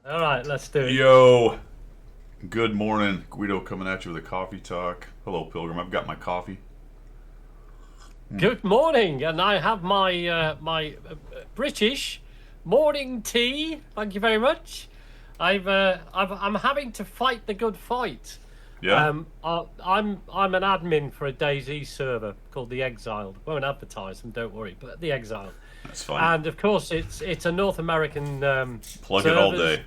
All right, let's do it. Yo, good morning. Guido coming at you with a coffee talk. Hello, Pilgrim. I've got my coffee. Good morning, and I have my British morning tea. Thank you very much. I'm having to fight the good fight. Yeah, I'm an admin for a DayZ server called The Exiled. Won't advertise them, don't worry. But The Exiled, that's fine. and of course it's a North American Plug it all servers. day.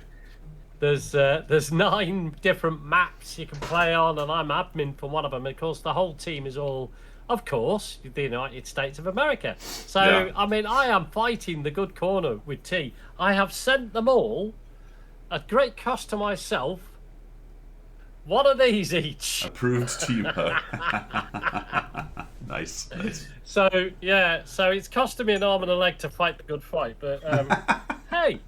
There's 9 different maps you can play on, and I'm admin for one of them. Of course, the whole team is all, of course, the United States of America. So, Yeah. I mean, I am fighting the good corner with T. I have sent them all, at great cost to myself, one of these each. Approved team hug. Nice, nice. So, yeah, so it's costing me an arm and a leg to fight the good fight. But, hey,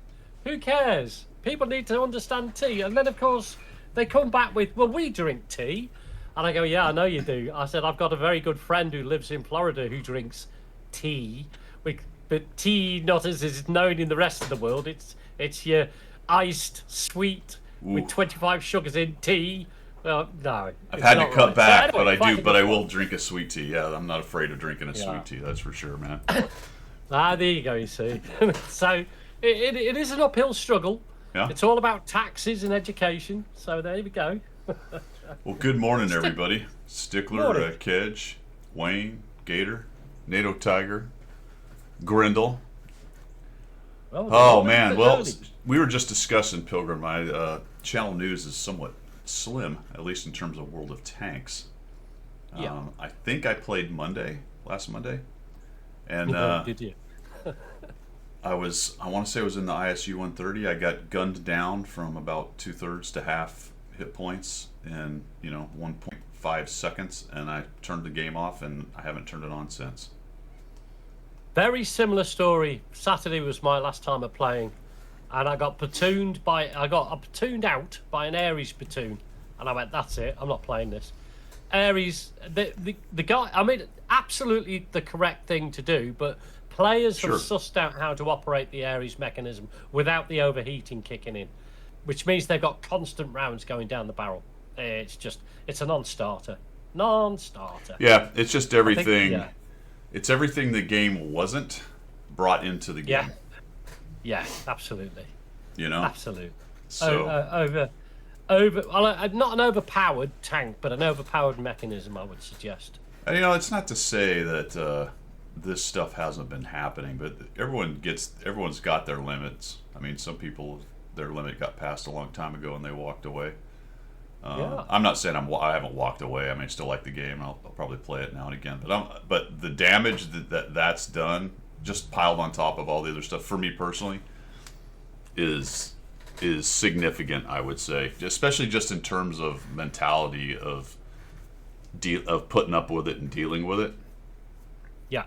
who cares? People need to understand tea. And then, of course, they come back with, well, we drink tea. And I go, yeah, I know you do. I said, I've got a very good friend who lives in Florida who drinks tea. But tea, not as is known in the rest of the world. It's your iced, sweet, with Ooh. 25 sugars in tea. Well, no. I've it's had to not cut right. back, So anyway, but I fight do. the But I good will fight. drink a sweet tea. Yeah, I'm not afraid of drinking a Yeah. sweet tea. That's for sure, man. There you go, you see. So it is an uphill struggle. Yeah. It's all about taxes and education. So there we go. Well, good morning, everybody. Stickler, Morning. Kedge, Wayne, Gator, NATO Tiger, Grindle. Well, Oh good man, morning, well, Tony. we were just discussing Pilgrim. My channel news is somewhat slim, at least in terms of World of Tanks. Yeah. I think I played last Monday, and Did you? I want to say I was in the ISU 130. I got gunned down from about 2/3 to half hit points in 1.5 seconds, and I turned the game off, and I haven't turned it on since. Very similar story. Saturday was my last time of playing, and I got platooned out by an Ares platoon, and I went, "That's it. I'm not playing this." Ares, the guy. I mean, absolutely the correct thing to do, but players Sure. have sussed out how to operate the Ares mechanism without the overheating kicking in, which means they've got constant rounds going down the barrel. It's a non-starter. Non-starter. Yeah, it's just I think- everything. yeah. It's everything the game wasn't brought into the Yeah. game. Yeah, absolutely. You know. Absolutely. So Not an overpowered tank, but an overpowered mechanism, I would suggest. and, it's not to say that this stuff hasn't been happening, but everyone's got their limits. I mean, some people their limit got passed a long time ago and they walked away. Yeah. I'm not saying I haven't walked away. I mean, I still like the game. I'll probably play it now and again. But the damage that's done, just piled on top of all the other stuff, for me personally, is significant. I would say, especially just in terms of mentality of putting up with it and dealing with it. Yeah.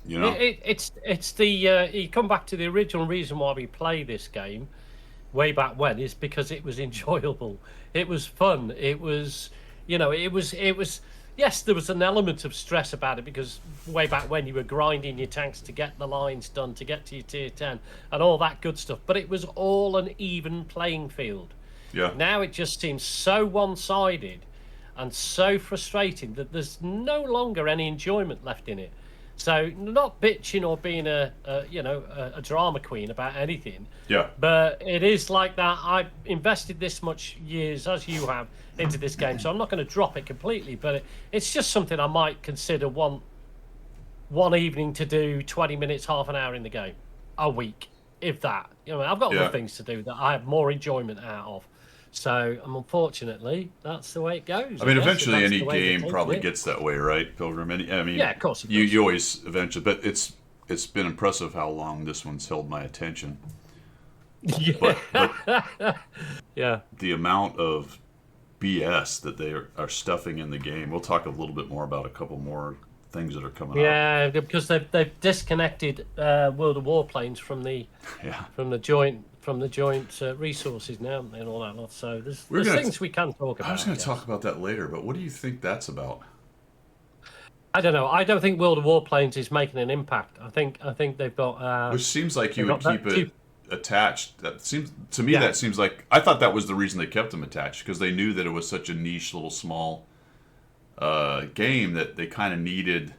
You know. It's the you come back to the original reason why we play this game way back when is because it was enjoyable. It was fun. It was yes, there was an element of stress about it because way back when you were grinding your tanks to get the lines done, to get to your tier 10 and all that good stuff, but it was all an even playing field. Yeah. Now it just seems so one-sided and so frustrating that there's no longer any enjoyment left in it. So not bitching or being a drama queen about anything, Yeah. but it is like that. I've invested this much years, as you have, into this game, so I'm not going to drop it completely. But it's just something I might consider one evening to do, 20 minutes, half an hour in the game, a week, if that. I've got Yeah. other things to do that I have more enjoyment out of. So, unfortunately, that's the way it goes. I mean, guess, eventually that's any the way they game take probably it. gets that way, right, Pilgrim? I mean, Yeah, of course it you does. you always eventually, but it's been impressive how long this one's held my attention. Yeah. But Yeah. the amount of BS that they are stuffing in the game. We'll talk a little bit more about a couple more things that are coming up. Yeah, because they've disconnected World of Warplanes from the Yeah. joint resources now and all that lot. So there's gonna- things we can talk about. I was going to yes. talk about that later, but what do you think that's about? I don't know. I don't think World of Warplanes is making an impact. I think they've got. Which seems like you they've would got keep that it attached. That seems to me. Yeah. That seems like I thought that was the reason they kept them attached, because they knew that it was such a niche, little, small game that they kind of needed.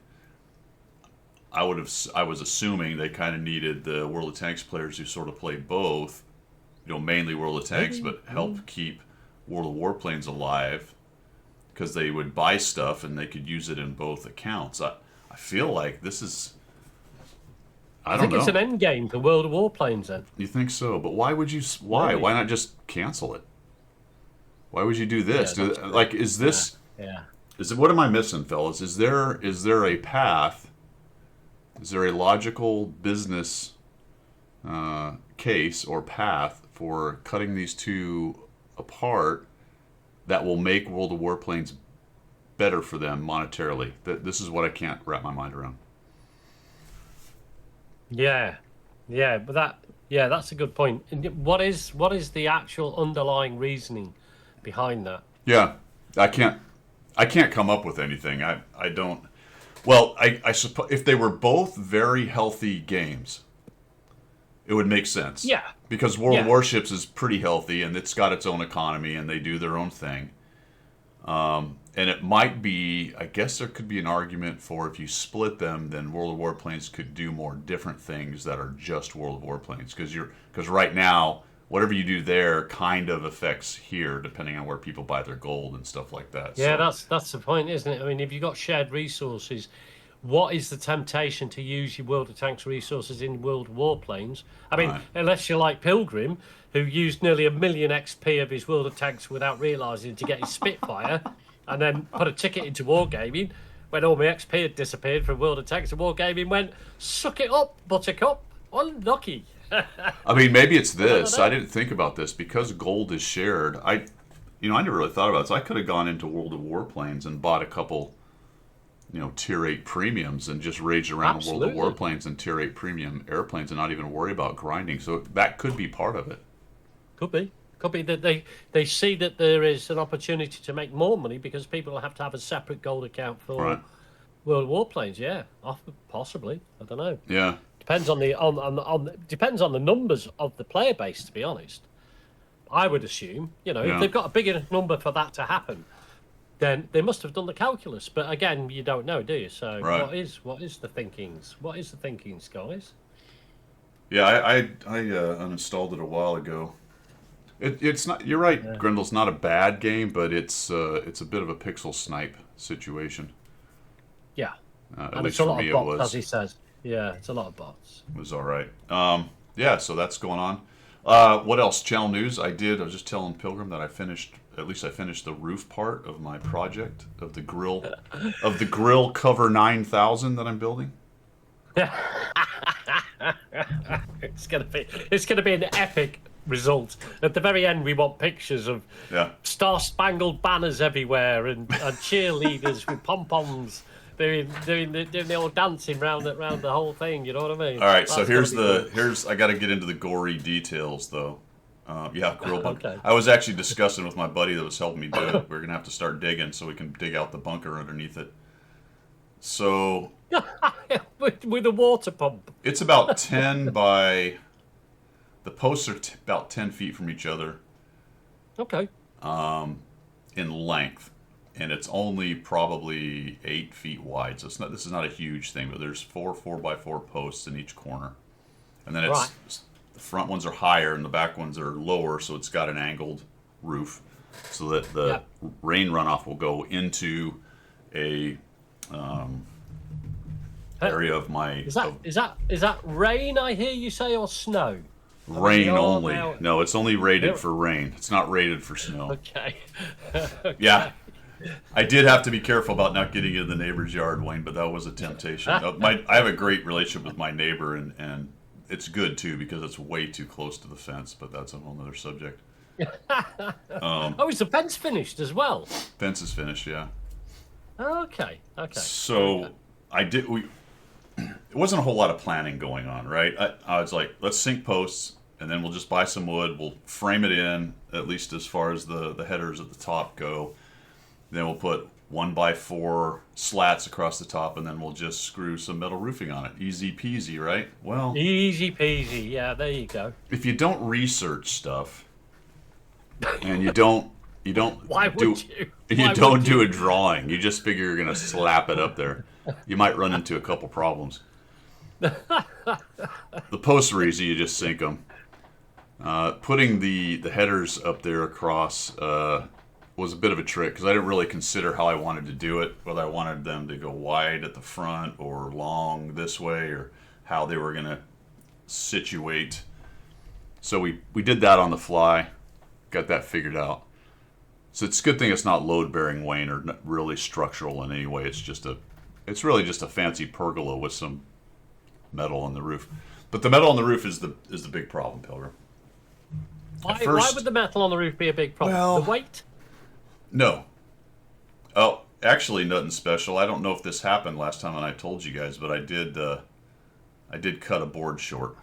I was assuming they kind of needed the World of Tanks players who sort of play both, mainly World of Tanks, but help keep World of Warplanes alive, because they would buy stuff and they could use it in both accounts. I feel like this is. I don't know. It's an end game for World of Warplanes then. You think so? But why would you? Why? Maybe. Why not just cancel it? Why would you do this? Yeah, Is this? Yeah. Is it? What am I missing, fellas? Is there a path? Is there a logical business case or path for cutting these two apart that will make World of Warplanes better for them monetarily? This is what I can't wrap my mind around. Yeah, but that's a good point. And what is the actual underlying reasoning behind that? Yeah, I can't come up with anything. I don't. Well, I suppose if they were both very healthy games, it would make sense. Yeah. Because World of Warships is pretty healthy and it's got its own economy and they do their own thing. And it might be, I guess there could be an argument for if you split them, then World of Warplanes could do more different things that are just World of Warplanes. Because right now, whatever you do there kind of affects here, depending on where people buy their gold and stuff like that. Yeah, that's the point, isn't it? I mean, if you've got shared resources, what is the temptation to use your World of Tanks resources in World of Warplanes? I mean, unless you're like Pilgrim, who used nearly 1 million XP of his World of Tanks without realising to get his Spitfire, and then put a ticket into Wargaming. When all my XP had disappeared from World of Tanks, and Wargaming went, suck it up, Buttercup, unlucky. I mean, maybe it's this. I didn't think about this because gold is shared. I never really thought about it. So I could have gone into World of Warplanes and bought a couple, Tier 8 premiums and just raged around Absolutely. World of Warplanes and Tier 8 premium airplanes and not even worry about grinding. So that could be part of it. Could be that they see that there is an opportunity to make more money because people have to have a separate gold account for World of Warplanes. Yeah, possibly. I don't know. Yeah. Depends on depends on the numbers of the player base. To be honest, I would assume if they've got a big enough number for that to happen, then they must have done the calculus. But again, you don't know, do you? So what is the thinkings? What is the thinkings, guys? Yeah, I uninstalled it a while ago. It's not. You're right, Grindle's not a bad game, but it's a bit of a pixel snipe situation. Yeah, at and least it's a for lot me, of bots, it was. as he says. Yeah, it's a lot of bots. It was all right. Yeah, so that's going on. What else? Channel news. I was just telling Pilgrim that I finished the roof part of my project of the grill cover 9000 that I'm building. It's gonna be an epic result. At the very end, we want pictures of star-spangled banners everywhere and cheerleaders with pom-poms doing the old dancing round the whole thing. You know what I mean? All right, so here's I got to get into the gory details though. Grill bunker. Okay. I was actually discussing with my buddy that was helping me do it. We're gonna have to start digging so we can dig out the bunker underneath it. So with a water pump. It's about 10 by. The posts are about 10 feet from each other. Okay. In length, and it's only probably 8 feet wide. So this is not a huge thing, but there's 4 4x4 posts in each corner, and then the front ones are higher and the back ones are lower, so it's got an angled roof, so that the rain runoff will go into a area of my. Is that rain? I hear you say, or snow? Rain only. No, it's only rated for rain. It's not rated for snow. Okay. Yeah. I did have to be careful about not getting in the neighbor's yard, Wayne, but that was a temptation. I have a great relationship with my neighbor, and it's good, too, because it's way too close to the fence, but that's a whole other subject. Is the fence finished as well? Fence is finished, yeah. Okay. So, it wasn't a whole lot of planning going on, right? I was like, let's sink posts, and then we'll just buy some wood. We'll frame it in, at least as far as the headers at the top go. Then we'll put 1x4 slats across the top, and then we'll just screw some metal roofing on it. Easy peasy, right? Well, Easy peasy. Yeah, there you go. if you don't research stuff, and you don't Why do would you? you Why don't would do you? a drawing, you just figure you're gonna slap it up there. You might run into a couple problems. The posts are easy; you just sink them. Putting the headers up there across was a bit of a trick because I didn't really consider how I wanted to do it, whether I wanted them to go wide at the front or long this way, or how they were going to situate. So we did that on the fly, got that figured out. So it's a good thing it's not load-bearing, Wayne, or not really structural in any way. It's really just a fancy pergola with some metal on the roof. But the metal on the roof is the big problem, Pilgrim. Why would the metal on the roof be a big problem? Well- The weight? No. Oh, actually, nothing special. I don't know if this happened last time when I told you guys, but I did cut a board short.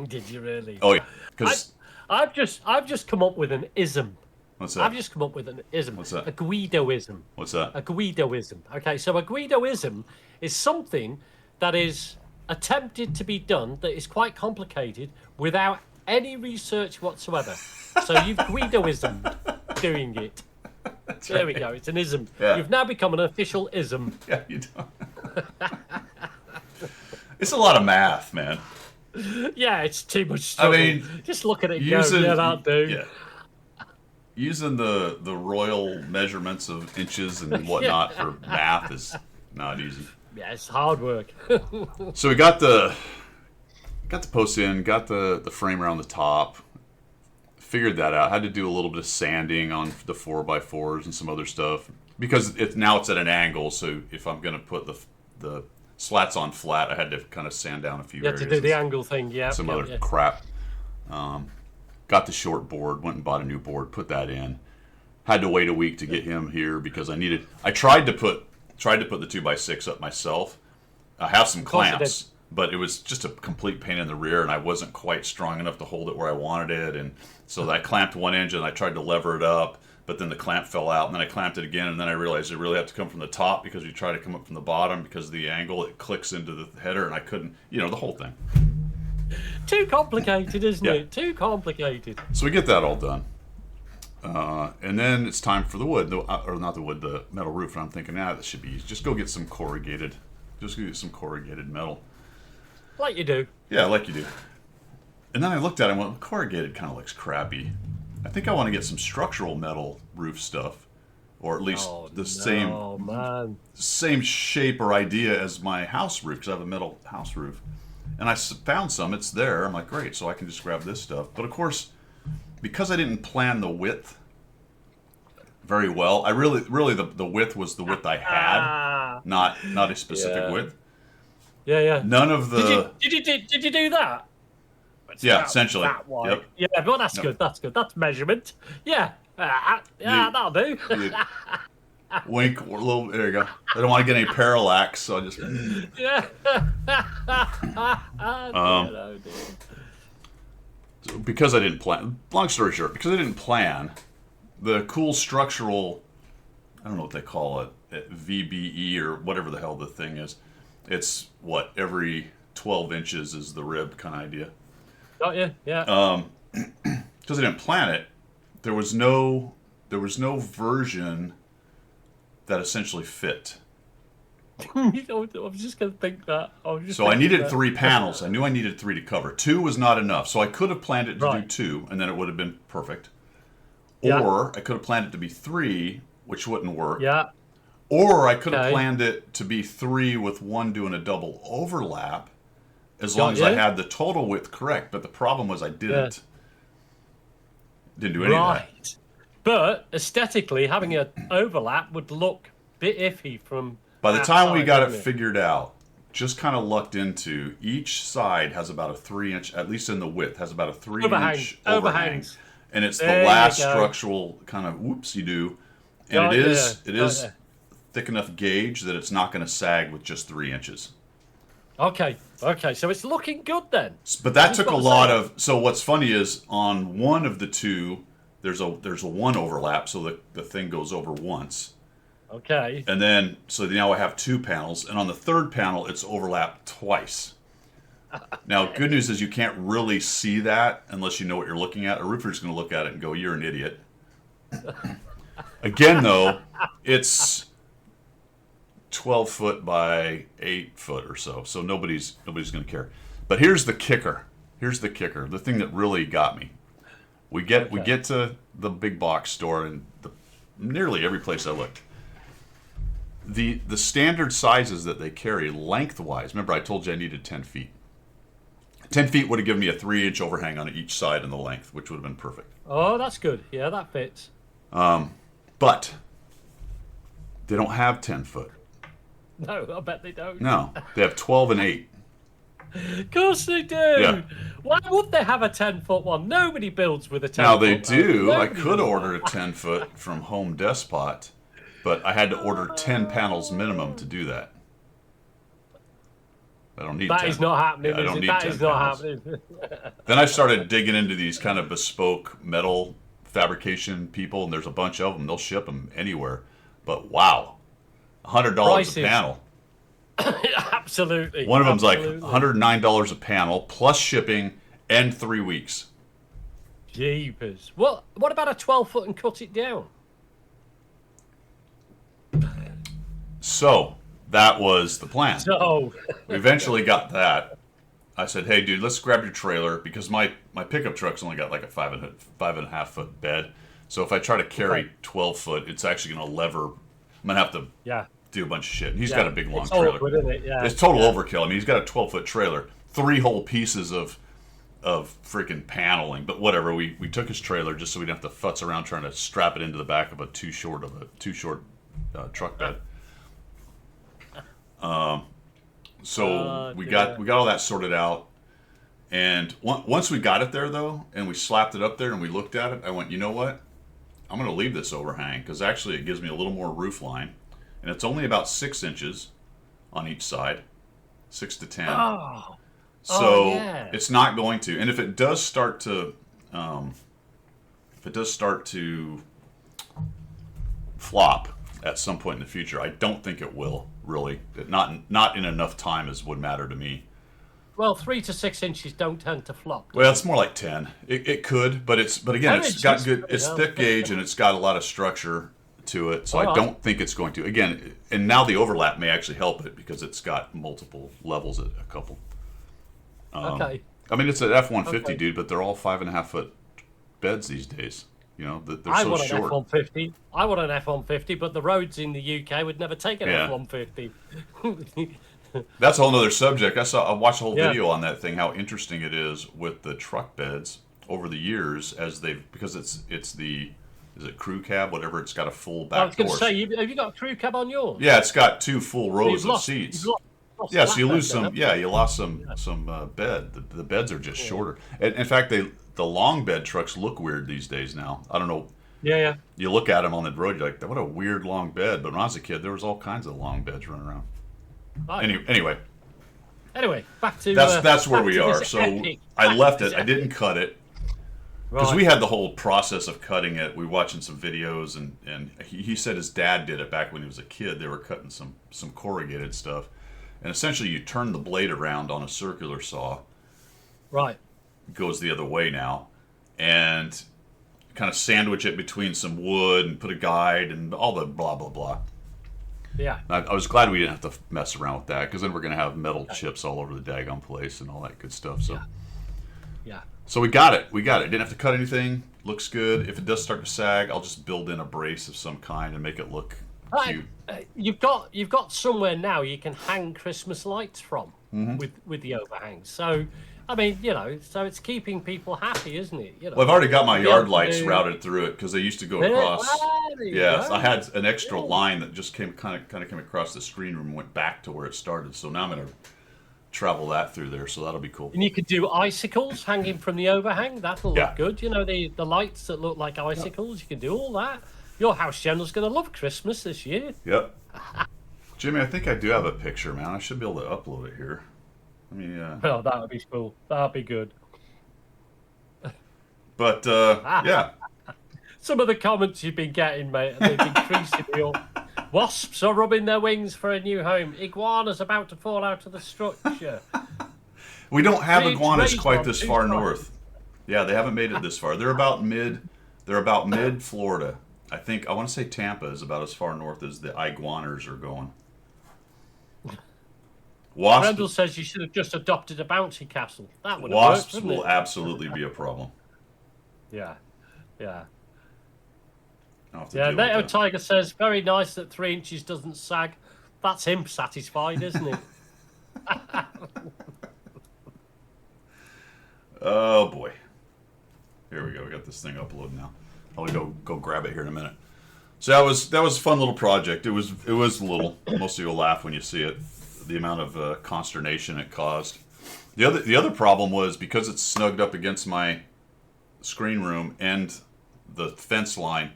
Did you really? Oh yeah, because I've just come up with an ism. what's that? I've just come up with an ism. What's that? A Guidoism. What's that? A Guidoism. Okay, so a Guidoism is something that is attempted to be done that is quite complicated without any research whatsoever. So you've Guidoismed doing it. There we go. It's an ism. Yeah. You've now become an official ism. Yeah, you don't. It's a lot of math, man. Yeah, it's too much struggle. mean, just look at it and go, yeah, that'll do. Yeah. Using the royal measurements of inches and whatnot for math is not easy. Yeah, it's hard work. So we got the post in, got the frame around the top, figured that out. Had to do a little bit of sanding on the 4x4s and some other stuff because now it's at an angle. So if I'm going to put the slats on flat, I had to kind of sand down a few You had areas. to do the angle thing, yeah. Some yeah, other yeah. crap. Got the short board, went and bought a new board, put that in. Had to wait a week to get him here because I tried to put the 2x6 up myself. I have some course you clamps, but it was just a complete pain in the rear, and I wasn't quite strong enough to hold it where I wanted it. And so I clamped one engine, and I tried to lever it up, but then the clamp fell out, and then I clamped it again, and then I realized it really had to come from the top because you try to come up from the bottom because of the angle, it clicks into the header, and I couldn't, the whole thing. Too complicated, isn't Yeah. it? Too complicated. So we get that all done. And then it's time for the wood, or not the wood, the metal roof. And I'm thinking, that should be easy. Just go get some corrugated metal. Like you do. Yeah, like you do. And then I looked at it and went, corrugated kind of looks crappy. I think I want to get some structural metal roof stuff, or at least Oh, man. same shape or idea as my house roof, because I have a metal house roof. And I found some. It's there. I'm like, great, so I can just grab this stuff. But of course, because I didn't plan the width very well, I really the width was the width I had, not a specific Yeah. width. Yeah. None of the Did you do that? yeah, essentially. That wide. Yep. Yeah, but that's Yep. good. That's good. That's measurement. Yeah. That'll do. Wink, a little. There you go. I don't want to get any parallax, so I just. Yeah. Oh, dear. Because I didn't plan. Long story short, because I didn't plan, the cool structural, I don't know what they call it, VBE or whatever the hell the thing is. It's what every 12 inches is the rib kind of idea. Got you? Yeah. Because I didn't plan it, there was no version that essentially fit. I was just going to think that. So I needed 3 panels. I knew I needed 3 to cover. 2 was not enough. So I could have planned it to do Right. 2, and then it would have been perfect. Yeah. Or I could have planned it to be 3, which wouldn't work. Yeah. Or I could have Okay. planned it to be 3 with 1 doing a double overlap, as Got long as I you. had the total width correct. But the problem was I didn't. Didn't do any of that. Right. But aesthetically, having an overlap would look a bit iffy from. By the time we outside, got it wouldn't figured out, just kind of lucked into, each side has about a 3-inch, at least in the width, has about a 3-inch overhang. Overhangs. And it's There the you last go. structural kind of whoopsie-doo. And Got it ya. is thick enough gauge that it's not going to sag with just 3 inches. Okay. So it's looking good then. But that That's took a what I'm lot saying. of. So what's funny is on one of the 2, there's a one overlap, so the thing goes over once. Okay. And then, so now I have 2 panels, and on the third panel, it's overlapped twice. Now, good news is you can't really see that unless you know what you're looking at. A roofer's going to look at it and go, "You're an idiot." Again, though, it's 12 foot by 8 foot or so, so nobody's going to care. But here's the kicker. Here's the kicker. The thing that really got me. We get to the big box store, and nearly every place I looked. The standard sizes that they carry lengthwise. Remember, I told you I needed 10 feet. 10 feet would have given me a 3-inch overhang on each side in the length, which would have been perfect. Oh, that's good. Yeah, that fits. But they don't have 10 foot. No, I bet they don't. No, they have 12 and 8. Of course they do. Yeah. Why would they have a 10-foot one? Nobody builds with a 10-foot. Now they do. I Nobody could does. order a 10 foot from Home Despot, but I had to order 10 panels minimum to do that. I don't need That 10. is not happening. Yeah, I don't need That 10 is not panels. happening. Then I started digging into these kind of bespoke metal fabrication people, and there's a bunch of them. They'll ship them anywhere. But wow, $100 Prices. a panel. Absolutely. One of them's like Absolutely. $109 a panel plus shipping and 3 weeks. Jeepers. What about a 12-foot and cut it down? So that was the plan. So, We eventually got that. I said, "Hey, dude, let's grab your trailer because my pickup truck's only got like a 5.5 foot bed. So if I try to carry Okay. 12 foot, it's actually going to lever. I'm going to have to yeah. do a bunch of shit." And he's Yeah. got a big long It's trailer. awkward, isn't it? Yeah. It's total Yeah. overkill. I mean, he's got a 12-foot trailer, 3 whole pieces of freaking paneling. But whatever, we took his trailer just so we didn't have to futz around trying to strap it into the back of a too short truck bed. So we got all that sorted out, and once we got it there though, and we slapped it up there and we looked at it, I went, "You know what? I'm going to leave this overhang because actually it gives me a little more roof line, and it's only about 6 inches on each side, 6 to 10. Oh. So yeah. it's not going to. And if it does start to flop at some point in the future, I don't think it will really. Not in enough time as would matter to me. Well, 3 to 6 inches don't tend to flop. Well, it's more like 10. It could, but again, Oh, it's got it's good. just- It's thick gauge and it's got a lot of structure to it, so I Alright. don't think it's going to. Again, and now the overlap may actually help it because it's got multiple levels at a couple. Okay. I mean, it's an F-150, Okay. dude, but they're all 5.5 foot beds these days. You know, they're I so want an short. F-150. I want an F-150, but the roads in the UK would never take an Yeah. F-150. That's a whole other subject. I watched a whole Yeah. video on that thing. How interesting it is with the truck beds over the years because it's the is it crew cab, whatever. It's got a full I back was going door. to say, have you got a crew cab on yours? Yeah, it's got 2 full rows You've of lost- seats. you've lost Yeah, so you that lose then, some. Yeah, you lost some bed. The beds are just shorter. And in fact, the long bed trucks look weird these days now. I don't know. Yeah. You look at them on the road, you're like, "What a weird long bed." But when I was a kid, there was all kinds of long beds running around. Right. Anyway, Anyway, back to that's where back we to are. this So epic- I left it. this I didn't cut it because Right. we had the whole process of cutting it. We were watching some videos, and he said his dad did it back when he was a kid. They were cutting some corrugated stuff, and essentially you turn the blade around on a circular saw. Right. Goes the other way now, and kind of sandwich it between some wood and put a guide and all the blah blah blah. Yeah. I was glad we didn't have to mess around with that because then we're going to have metal chips all over the daggone place and all that good stuff. So, Yeah. so we got it. Didn't have to cut anything. Looks good. If it does start to sag, I'll just build in a brace of some kind and make it look cute. You've got somewhere now you can hang Christmas lights from Mm-hmm. with the overhang. So, I mean, so it's keeping people happy, isn't it? Well, I've already got my Yeah, yard lights dude. routed through it because they used to go Yeah, across. there you Yes, go. I had an extra line that just kind of came across the screen room and went back to where it started. So now I'm going to travel that through there. So that'll be cool. And you could do icicles hanging from the overhang. That'll look Yeah. good. You know, the lights that look like icicles. You can do all that. Your house general's going to love Christmas this year. Yep. Jimmy, I think I do have a picture, man. I should be able to upload it here. I mean, Well, that would be cool. That would be good. but yeah. some of the comments you've been getting, mate, and they've increasingly up. Wasps are rubbing their wings for a new home. Iguanas about to fall out of the structure. We don't have Rage iguanas quite on this two far sides. north. Yeah, they haven't made it this far. They're about mid Florida. I think I want to say Tampa is about as far north as the iguanas are going. Brendel says you should have just adopted a bouncy castle. That would have Wasps worked, will wouldn't it? absolutely be a problem. Yeah. I'll have to Yeah, deal with Nato that. Tiger says, very nice that 3 inches doesn't sag. That's him satisfied, isn't it? Oh boy. Here we go. We got this thing uploaded now. I'll go grab it here in a minute. So that was a fun little project. It was little. Most of you will laugh when you see it. The amount of consternation it caused. The other problem was because it's snugged up against my screen room and the fence line,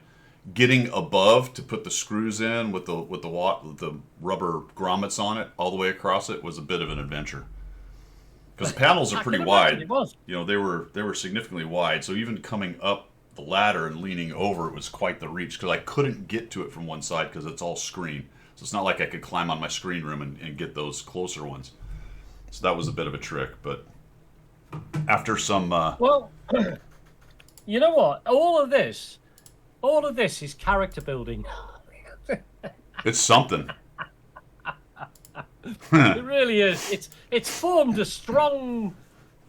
getting above to put the screws in with the rubber grommets on it all the way across it was a bit of an adventure. Because the panels are I pretty can imagine wide. it was. You know, they were significantly wide. So even coming up the ladder and leaning over, it was quite the reach because I couldn't get to it from one side because it's all screen. So it's not like I could climb on my screen room and get those closer ones. So that was a bit of a trick. But after some, Well, you know what? All of this is character building. it's something. It really is. It's formed a strong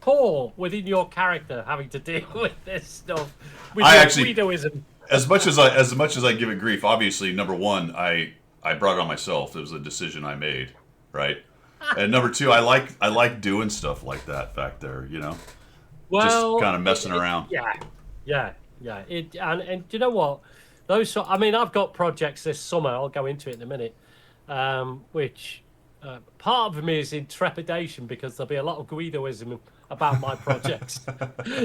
core within your character having to deal with this stuff. With I your actually- Guidoism. As much as I give it grief, obviously, number one, I brought it on myself. It was a decision I made, right? And number two, I like doing stuff like that back there, you know, Well, just kind of messing around. Yeah. And you know what? I mean, I've got projects this summer. I'll go into it in a minute. Which part of me is in trepidation because there'll be a lot of Guidoism about my projects.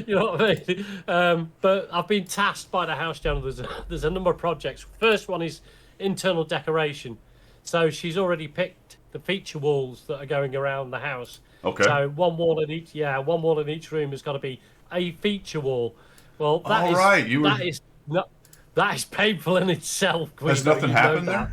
You know what I mean? But I've been tasked by the house general. There's a number of projects. First one is internal decoration. So she's already picked the feature walls that are going around the house. Okay. So one wall in each room has got to be a feature wall. Well, All right, that is painful in itself. Has Guido, nothing you know happened that.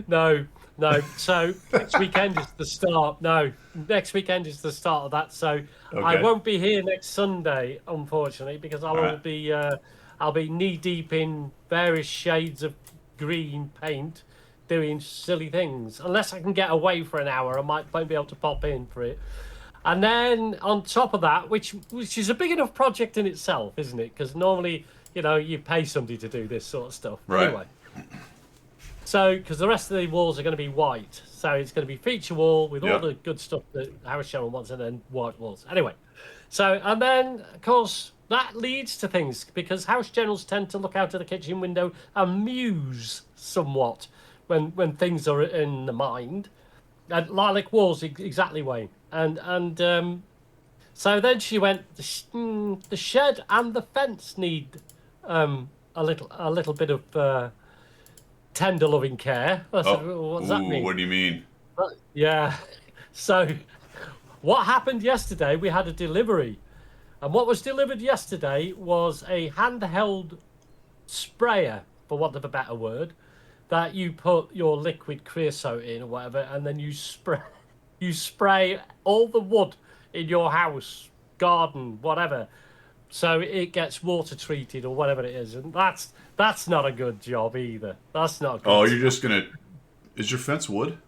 there? No. So next weekend is the start. No, next weekend is the start of that. So I Okay. won't be here next Sunday, unfortunately, because I will right. be I'll be knee deep in various shades of green paint, doing silly things. Unless I can get away for an hour, I might be able to pop in for it. And then on top of that, which is a big enough project in itself, isn't it? Because normally, you pay somebody to do this sort of stuff. Right. Anyway. So, because the rest of the walls are going to be white. So it's going to be feature wall with all Yeah. the good stuff that Howard Sharon wants and then white walls. Anyway. So, and then, of course, that leads to things because house generals tend to look out of the kitchen window and muse somewhat when things are in the mind. And lilac walls, exactly, Wayne. And so then she went, the shed and the fence need a little bit of tender loving care. I said, what does that mean? What do you mean? Yeah. So what happened yesterday, we had a delivery. And what was delivered yesterday was a handheld sprayer, for want of a better word, that you put your liquid creosote in or whatever, and then you spray all the wood in your house, garden, whatever, so it gets water treated or whatever it is. And that's not a good job either. That's not good. Oh, you're just gonna. Is your fence wood?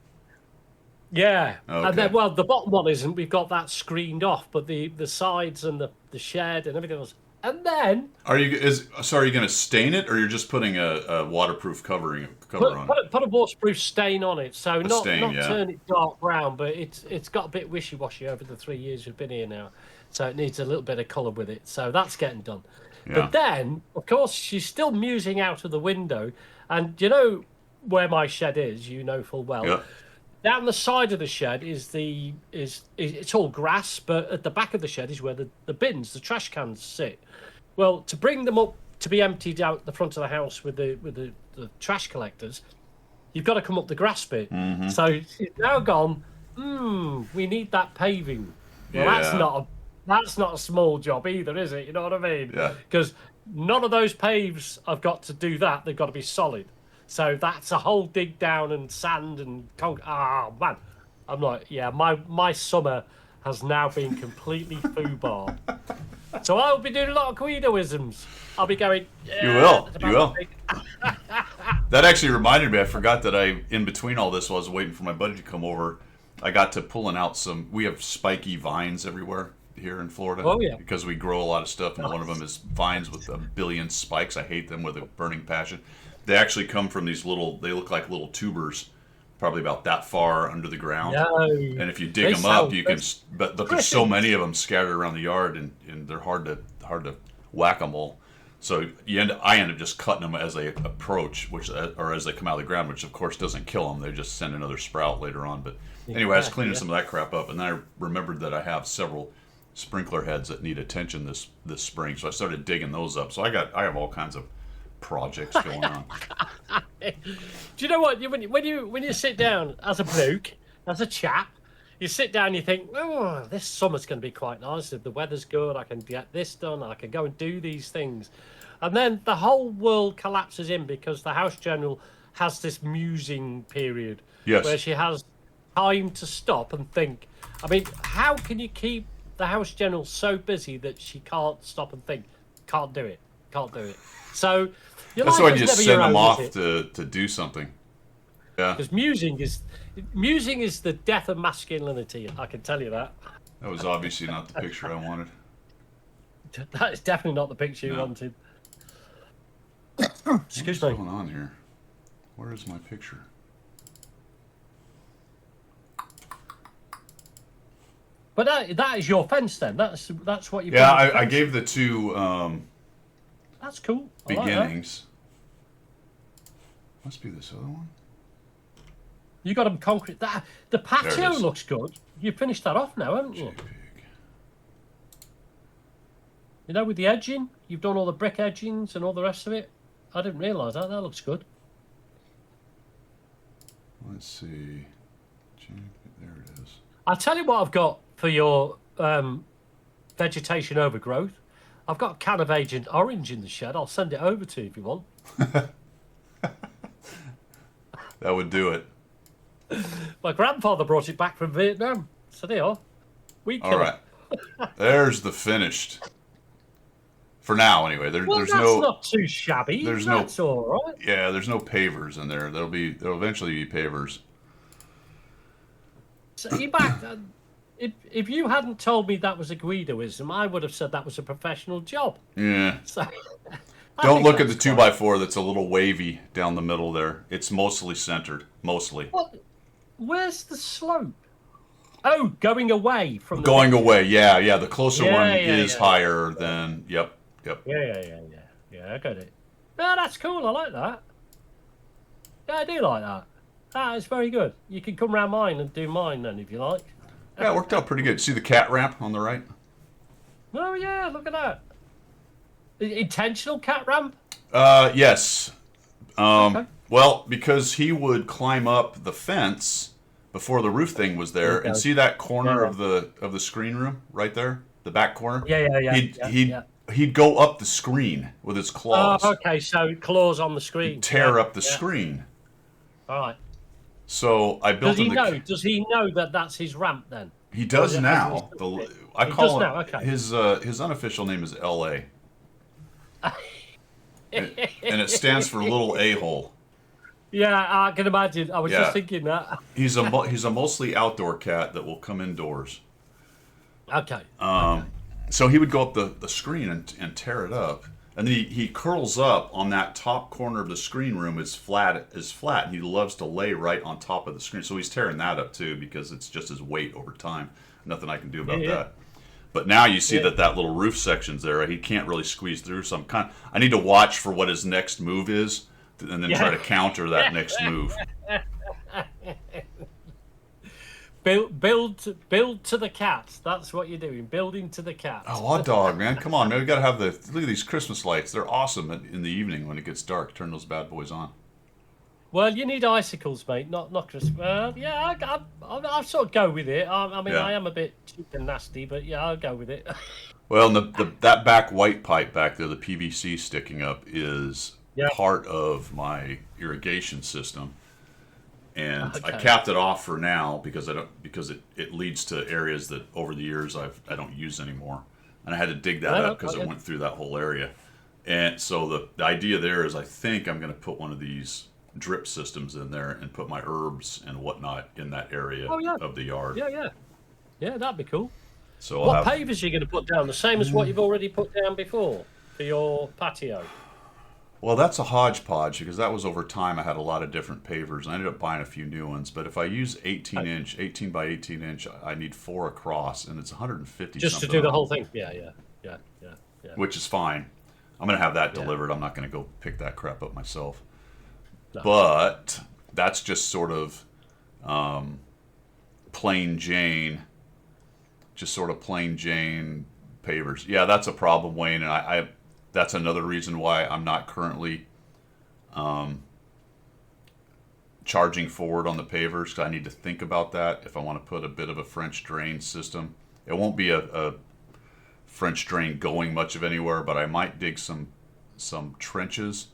Yeah. Okay. And then, well, the bottom one isn't. We've got that screened off, but the sides and the shed and everything else. And then Are you gonna stain it, or you're just putting a waterproof cover on it? put a waterproof stain on it, so not stain, yeah. turn it dark brown, but it's got a bit wishy-washy over the 3 years we've been here now, so it needs a little bit of colour with it. So that's getting done. Yeah. But then, of course, she's still musing out of the window, and you know where my shed is, you know full well. Yeah. Down the side of the shed is it's all grass, but at the back of the shed is where the bins, the trash cans sit. Well, to bring them up to be emptied out the front of the house with the trash collectors, you've got to come up the grass bit. Mm-hmm. So she's now gone, we need that paving. Well, Yeah. that's not a small job either, is it? You know what I mean? Yeah. Because none of those paves I've got to do that. They've got to be solid. So that's a whole dig down and sand and concrete. Oh, man. I'm like, yeah, my summer has now been completely foobar. So I'll be doing a lot of Guidoisms. I'll be going, yeah, You will. that's You about will. my That actually reminded me. I forgot that in between all this, while I was waiting for my buddy to come over, I got to pulling out some. We have spiky vines everywhere here in Florida. Oh, yeah. Because we grow a lot of stuff, and one of them is vines with a billion spikes. I hate them with a burning passion. They actually come from these little. They look like little tubers, probably about that far under the ground. No. And if you dig They them up, sound- you can. But there's so many of them scattered around the yard, and they're hard to whack them all. So I end up just cutting them as they approach, or as they come out of the ground, which of course doesn't kill them. They just send another sprout later on. But anyway, I was cleaning some of that crap up, and then I remembered that I have several sprinkler heads that need attention this spring, so I started digging those up. So I have all kinds of projects going on. Do you know what? When you sit down as a bloke, as a chap, you sit down and you think, oh, this summer's going to be quite nice. If the weather's good, I can get this done. I can go and do these things. And then the whole world collapses in because the House General has this musing period Yes. where she has time to stop and think. I mean, how can you keep the House General so busy that she can't stop and think? Can't do it. Can't do it. So your That's life why you is just never send your them own, off is it? to do something. Yeah, Because musing is the death of masculinity. I can tell you that. that was obviously not the picture I wanted. That is definitely not the picture you No. wanted. Excuse What's me. going on here? Where is my picture? But that is your fence then. That's what you. Yeah, I gave the two That's cool. I like that. beginnings. Must be this other one. You got them concrete. The patio is. looks good. You finished that off now, haven't you? JPEG. You know, with the edging, you've done all the brick edgings and all the rest of it. I didn't realise that. That looks good. Let's see. There it is. I'll tell you what I've got for your vegetation overgrowth. I've got a can of Agent Orange in the shed. I'll send it over to you if you want. That would do it. My grandfather brought it back from Vietnam. So there you are. We All right. There's the finished. For now, anyway. Well, There's that's no. not too shabby. there's no- That's all right. Yeah, there's no pavers in there. There'll eventually be pavers. So you back. If you hadn't told me that was a Guidoism, I would have said that was a professional job. Yeah. So I Don't think look at the that's 2x4 that's a little wavy down the middle there. It's mostly centered. Mostly. What? Where's the slope? Oh, going away from the Going away, yeah. The closer Yeah, one yeah, is yeah. higher than. Yep. Yeah, I got it. Yeah, that's cool. I like that. Yeah, I do like that. That is very good. You can come round mine and do mine then if you like. Yeah, it worked out pretty good. See the cat ramp on the right? Oh yeah, look at that. Intentional cat ramp? Yes. Okay. Well, because he would climb up the fence before the roof thing was there, Okay. and see that corner Yeah. of the screen room right there, the back corner. Yeah. He'd go up the screen with his claws, Oh, okay, so claws on the screen. tear Yeah, up the yeah. screen. All right. So I built Does he him. know? Does he know that that's his ramp then? He does Yeah, now. I He call does him now, okay. his unofficial name is L.A. and it stands for Little A-hole. Yeah, I can imagine. I was Yeah. just thinking that. He's a mostly outdoor cat that will come indoors. Okay. So he would go up the screen and tear it up, and then he curls up on that top corner of the screen room is flat, and he loves to lay right on top of the screen. So he's tearing that up too because it's just his weight over time. Nothing I can do about Yeah. that. But now you see Yeah. that little roof section's there. He can't really squeeze through. So I need to watch for what his next move is, and then try to counter that next move. Build to the cat. That's what you're doing. Building to the cat. Oh, hot dog, man! Come on, man. We gotta have look at these Christmas lights. They're awesome in the evening when it gets dark. Turn those bad boys on. Well, you need icicles, mate. Not Christmas. Yeah, I'll sort of go with it. I mean, Yeah. I am a bit cheap and nasty, but yeah, I'll go with it. Well, and that back white pipe back there, the PVC sticking up, is Yeah. part of my irrigation system, and I Okay. capped it off for now because it leads to areas that over the years I don't use anymore, and I had to dig that Oh, up because okay. it went through that whole area, and so the idea there is I think I'm going to put one of these drip systems in there and put my herbs and whatnot in that area Oh, yeah. of the yard. Yeah, that'd be cool. So What pavers are you going to put down? The same as what you've already put down before for your patio? Well, that's a hodgepodge because that was over time. I had a lot of different pavers. I ended up buying a few new ones. But if I use 18 by 18 inch, I need 4 across, and it's 150 Just to something do the on whole them, thing? Yeah. which is fine. I'm gonna have that Yeah. delivered. I'm not gonna go pick that crap up myself. No. But that's just sort of plain Jane, just sort of plain Jane pavers. Yeah, that's a problem, Wayne, and I that's another reason why I'm not currently charging forward on the pavers, because I need to think about that if I want to put a bit of a French drain system. It won't be a French drain going much of anywhere, but I might dig some trenches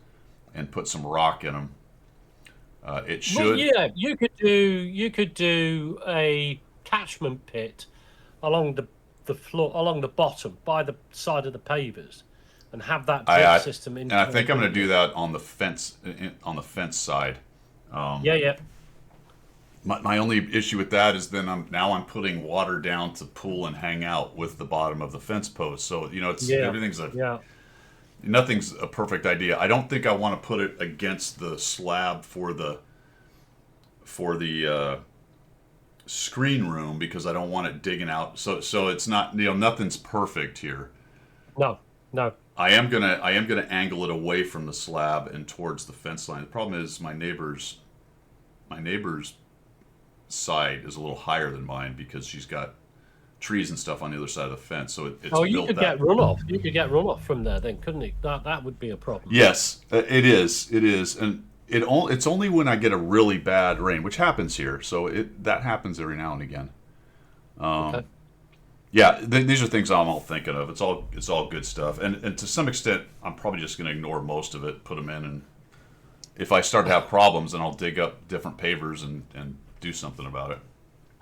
and put some rock in them. It should. Well, yeah, you could do a catchment pit along the floor, along the bottom, by the side of the pavers, and have that drip system in. And I think I'm going to do that on the fence on the fence side. Yeah. My only issue with that is then I'm putting water down to pool and hang out with the bottom of the fence post. So it's everything's nothing's a perfect idea. I don't think I want to put it against the slab for the screen room because I don't want it digging out. So it's not nothing's perfect here. No. I am gonna angle it away from the slab and towards the fence line. The problem is my neighbor's side is a little higher than mine because she's got trees and stuff on the other side of the fence. So it's Oh, you built could that. get runoff. You could get runoff from there, then, couldn't it? That would be a problem. Yes, it is. It is, and it's only when I get a really bad rain, which happens here. So that happens every now and again. Okay. Yeah, these are things I'm all thinking of. It's all good stuff, and to some extent, I'm probably just going to ignore most of it, put them in, and if I start to have problems, then I'll dig up different pavers and do something about it.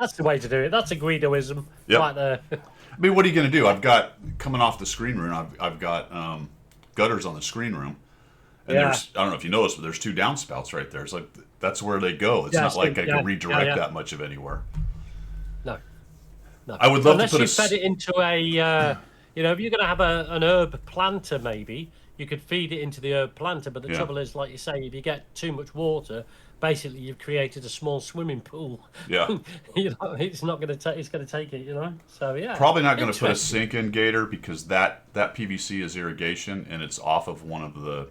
That's the way to do it. That's a Guidoism Yep. right there. I mean, what are you going to do? I've got coming off the screen room. I've got gutters on the screen room, and Yeah. there's I don't know if you noticed, but there's 2 downspouts right there. It's like that's where they go. It's Yeah, not like I yeah, can redirect yeah. that much of anywhere. No. I would love Unless to put you a fed it into a, if you're going to have an herb planter, maybe you could feed it into the herb planter. But the Yeah. trouble is, like you say, if you get too much water, basically you've created a small swimming pool. Yeah. It's not going to take. It's going to take it. So yeah. Probably not going to put a Interesting. sink in, Gator, because that PVC is irrigation and it's off of one of the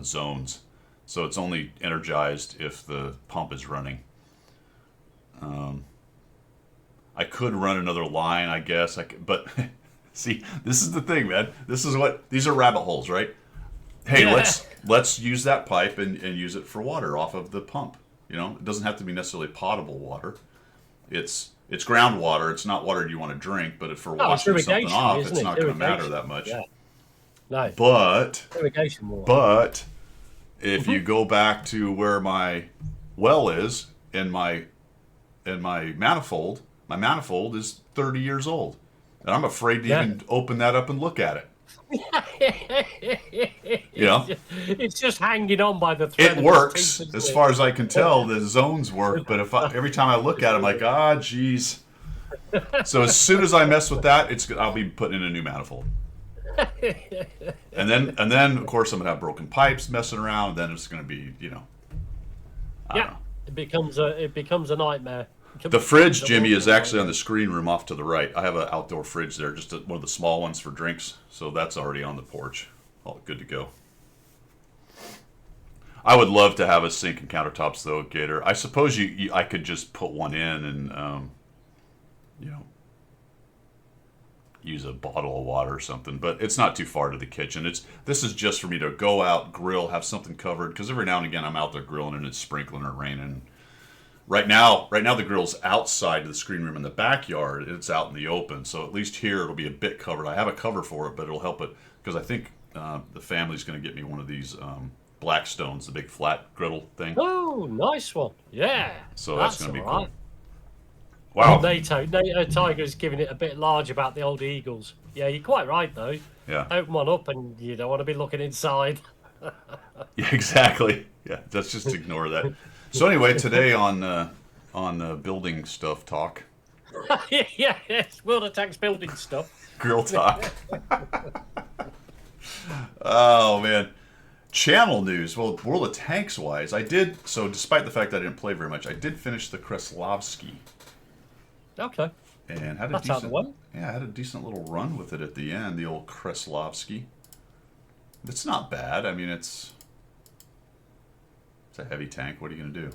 zones, so it's only energized if the pump is running. I could run another line, I guess. But see, this is the thing, man. These are rabbit holes, right? Hey, Yeah. let's use that pipe and use it for water off of the pump. It doesn't have to be necessarily potable water. It's groundwater. It's not water you want to drink, but for No, it's washing something irrigation, off, isn't it's it? not going to matter Irrigation. that much. Yeah. No. But Irrigation water. but if you go back to where my well is in my manifold is 30 years old, and I'm afraid to Yeah. even open that up and look at it. It's just hanging on by the thread. It of works its teeth. as far as I can tell. The zones work, but every time I look at it, I'm like, geez. So as soon as I mess with that, I'll be putting in a new manifold. And then of course I'm gonna have broken pipes messing around. And then it's gonna be I don't know. It becomes a nightmare. The fridge, Jimmy, is actually on the screen room off to the right. I have an outdoor fridge there, just one of the small ones for drinks. So that's already on the porch. All good to go. I would love to have a sink and countertops, though, Gator. I suppose I could just put one in and, use a bottle of water or something. But it's not too far to the kitchen. This is just for me to go out, grill, have something covered, because every now and again I'm out there grilling and it's sprinkling or raining. Right now the grill's outside of the screen room in the backyard. It's out in the open, so at least here it'll be a bit covered. I have a cover for it, but it'll help it because I think the family's going to get me one of these Blackstones, the big flat griddle thing. Oh, nice one. Yeah. So that's going to be all right. cool. Wow. NATO Tiger's giving it a bit large about the old Eagles. Yeah, you're quite right though. Yeah. Open one up and you don't want to be looking inside. Yeah, exactly. Yeah, let's just ignore that. So anyway, today on building stuff talk, yes, World of Tanks building stuff. grill talk. Oh man, channel news. Well, World of Tanks wise, I did. So despite the fact that I didn't play very much, I did finish the Kreslovsky. Okay. And had a That's decent, out of the one. Yeah, I had a decent little run with it at the end. The old Kreslovsky. It's not bad. I mean, it's a heavy tank. What are you gonna do?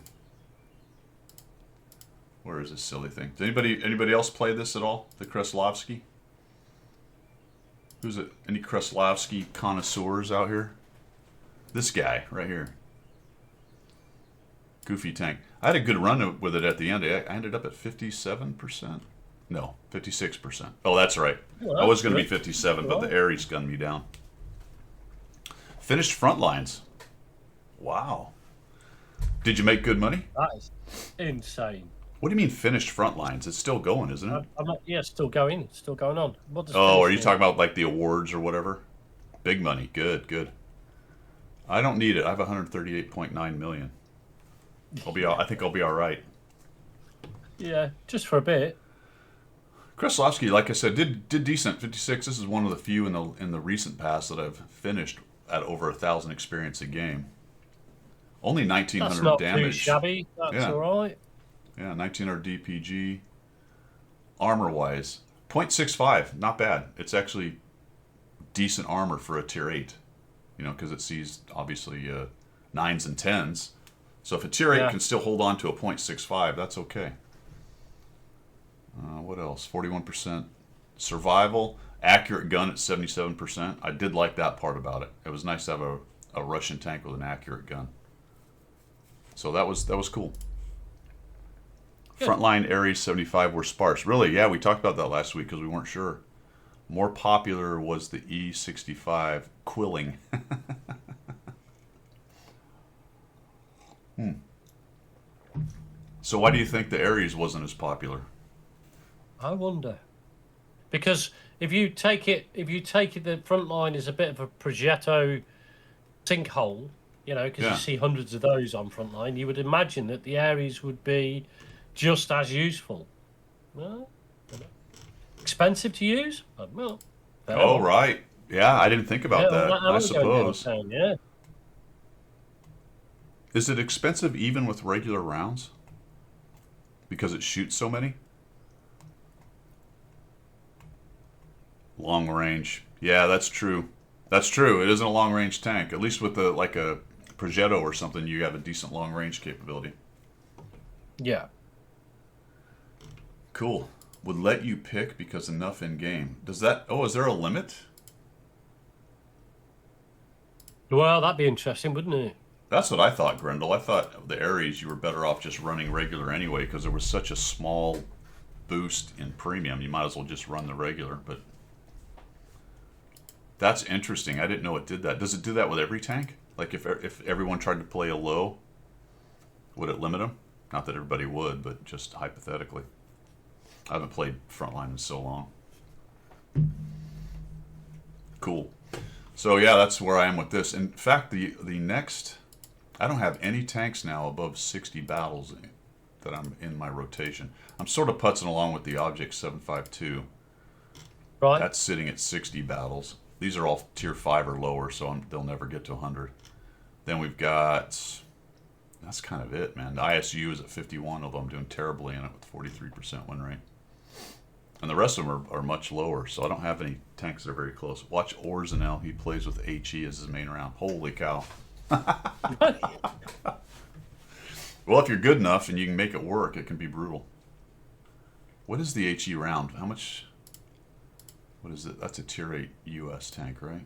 Where is this silly thing? Does anybody else play this at all? The Kreslovsky? Who's it? Any Kreslovsky connoisseurs out here? This guy right here. Goofy tank. I had a good run with it at the end. I ended up at 57%. No, 56%. Oh, that's right. Well, I was going to be good. 57, but the Ares gunned me down. Finished front lines. Wow. Did you make good money? That is insane. What do you mean finished front lines? It's still going, isn't it? I'm not, yeah, still going. It's still going on. What does Oh, are finish you mean? talking about like the awards or whatever? Big money. Good, good. I don't need it. I have 138.9 million. I think I'll be all right. Yeah, just for a bit. Kreslovsky, like I said, did decent. 56. This is one of the few in the recent past that I've finished at over 1,000 experience a game. Only 1,900 That's not damage. too shabby. That's Yeah. all right. Yeah, 1,900 DPG. Armor wise, 0.65, not bad. It's actually decent armor for a tier 8. You know, because it sees obviously 9s and 10s. So if a tier 8 can still hold on to a 0.65, that's okay. What else? 41% survival. Accurate gun at 77%. I did like that part about it. It was nice to have a Russian tank with an accurate gun. So that was cool. Good. Frontline Ares 75 were sparse. Really, yeah, we talked about that last week because we weren't sure. More popular was the E65 Quilling. So why do you think the Ares wasn't as popular? I wonder. Because if you take it, the front line is a bit of a Progetto sinkhole, you know, because Yeah. you see hundreds of those on front line, you would imagine that the Ares would be just as useful. Well, expensive to use? Well, fair Oh, enough. right. Yeah, I didn't think about Yeah, that. well, I would go suppose. downtown, yeah. Is it expensive even with regular rounds? Because it shoots so many? Long range. Yeah, that's true. That's true. It isn't a long range tank. At least with like a Progetto or something, you have a decent long range capability. Yeah. Cool. Would let you pick because enough in game. Does that? Oh, is there a limit? Well, that'd be interesting, wouldn't it? That's what I thought, Grendel. I thought the Ares you were better off just running regular anyway because there was such a small boost in premium. You might as well just run the regular. But that's interesting. I didn't know it did that. Does it do that with every tank? Like if everyone tried to play a low, would it limit them? Not that everybody would, but just hypothetically. I haven't played Frontline in so long. Cool. So yeah, that's where I am with this. In fact, the next, I don't have any tanks now above 60 battles that I'm in my rotation. I'm sort of putzing along with the Object 752. Right. That's sitting at 60 battles. These are all tier 5 or lower, so they'll never get to 100. Then we've got, that's kind of it, man. The ISU is at 51, although I'm doing terribly in it with 43% win rate. And the rest of them are much lower, so I don't have any tanks that are very close. Watch Orzenel. He plays with HE as his main round. Holy cow. Well, if you're good enough and you can make it work, it can be brutal. What is the HE round? How much? What is it? That's a tier 8 US tank, right?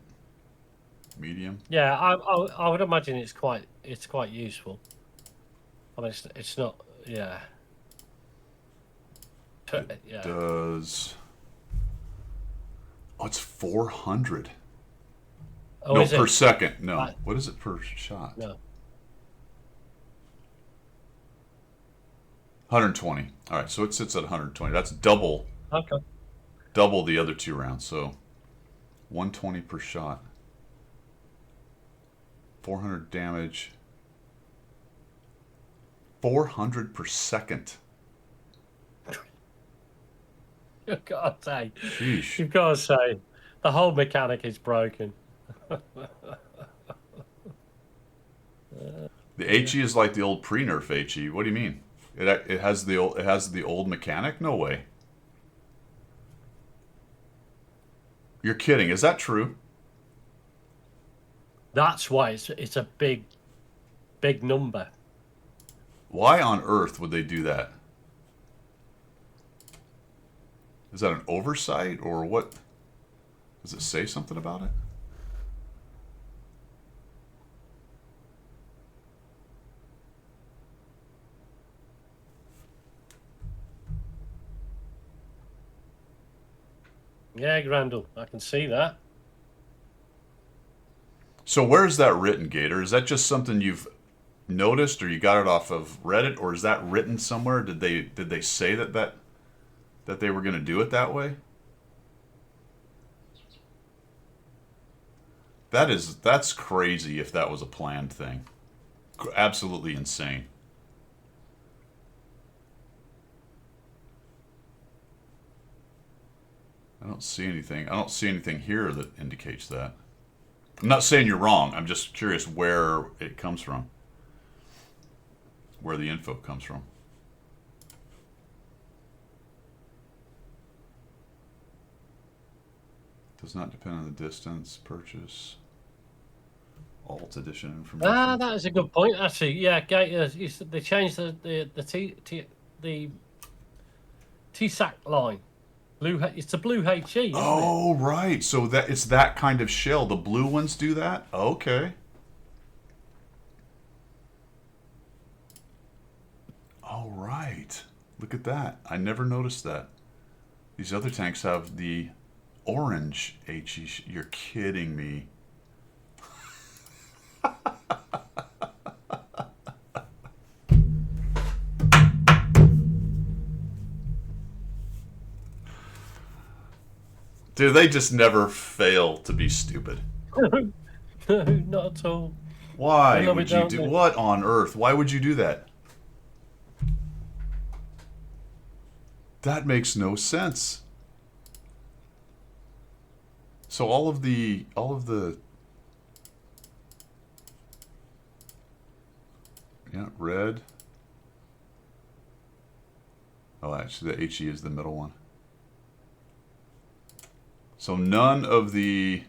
Medium. Yeah, I would imagine it's quite useful. I mean, it's not. Yeah. Yeah. Does. Oh, it's 400. Oh, No, is per it? second. No. What is it per shot? No. 120. All right, so it sits at 120. That's double Okay. the other 2 rounds. So 120 per shot. 400 damage. 400 per second. You've got to say. Sheesh. You've got to say, the whole mechanic is broken. The HE is like the old pre-nerf HE. What do you mean? It has the old mechanic? No way. You're kidding. Is that true? That's why it's a big number. Why on earth would they do that? Is that an oversight or what? Does it say something about it? Yeah, Grandel, I can see that. So where's that written, Gator? Is that just something you've noticed, or you got it off of Reddit, or is that written somewhere? Did they say that they were going to do it that way? That's crazy if that was a planned thing. Absolutely insane. I don't see anything. I don't see anything here that indicates that. I'm not saying you're wrong. I'm just curious where it comes from. Where the info comes from. Does not depend on the distance. Purchase. Alt edition information. That is a good point. Actually, yeah, they changed the TSAC line. It's the blue HE. Isn't Oh, right. So that it's that kind of shell. The blue ones do that? Okay. All right. Look at that. I never noticed that. These other tanks have the orange HE. You're kidding me. Dude, they just never fail to be stupid. No, not at all. Why love would it, you don't do they? what on earth? Why would you do that? That makes no sense. So all of the yeah, red. Oh, actually the HE is the middle one. So none of the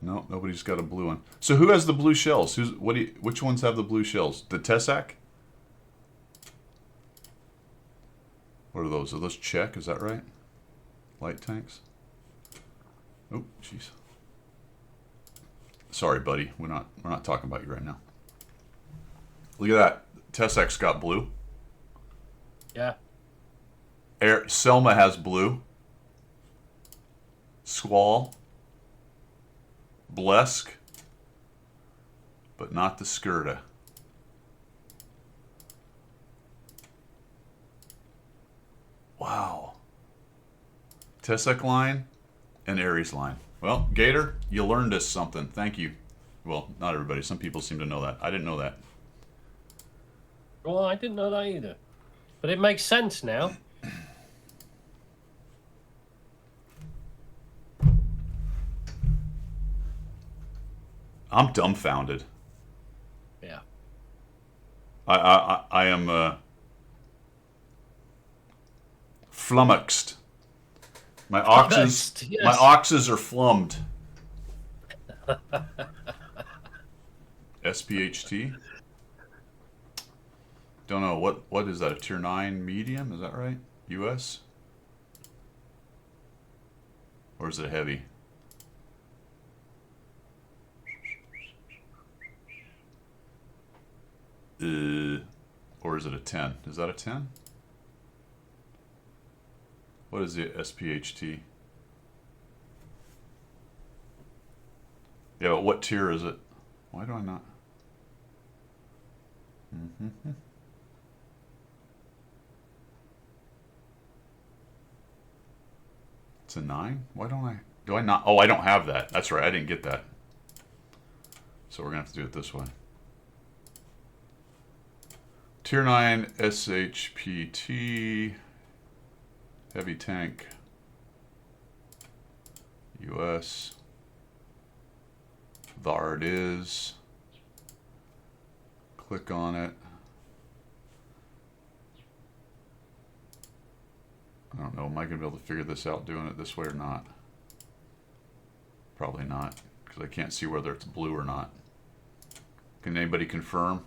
no, nobody's got a blue one. So who has the blue shells? Which ones have the blue shells? The Tessac? What are those? Are those Czech? Is that right? Light tanks? Oh, jeez. Sorry, buddy. We're not talking about you right now. Look at that. Tessac's got blue. Yeah. Selma has blue. Squall. Blesk. But not the Skirta. Wow. Tessec line and Ares line. Well, Gator, you learned us something. Thank you. Well, not everybody. Some people seem to know that. I didn't know that. Well, I didn't know that either. But it makes sense now. I'm dumbfounded. Yeah. I am flummoxed. My oxes, Flummoxed, yes. my oxes are flummed. SPHT. Don't know what is that? A tier 9 medium? Is that right? US? Or is it heavy? Or is it a 10? Is that a 10? What is the SPHT? Yeah, but what tier is it? Why do I not? It's a 9? Why don't I? Do I not? Oh, I don't have that. That's right. I didn't get that. So we're going to have to do it this way. Tier 9 SHPT. Heavy tank. US. There it is. Click on it. I don't know, am I going to be able to figure this out doing it this way or not? Probably not, because I can't see whether it's blue or not. Can anybody confirm?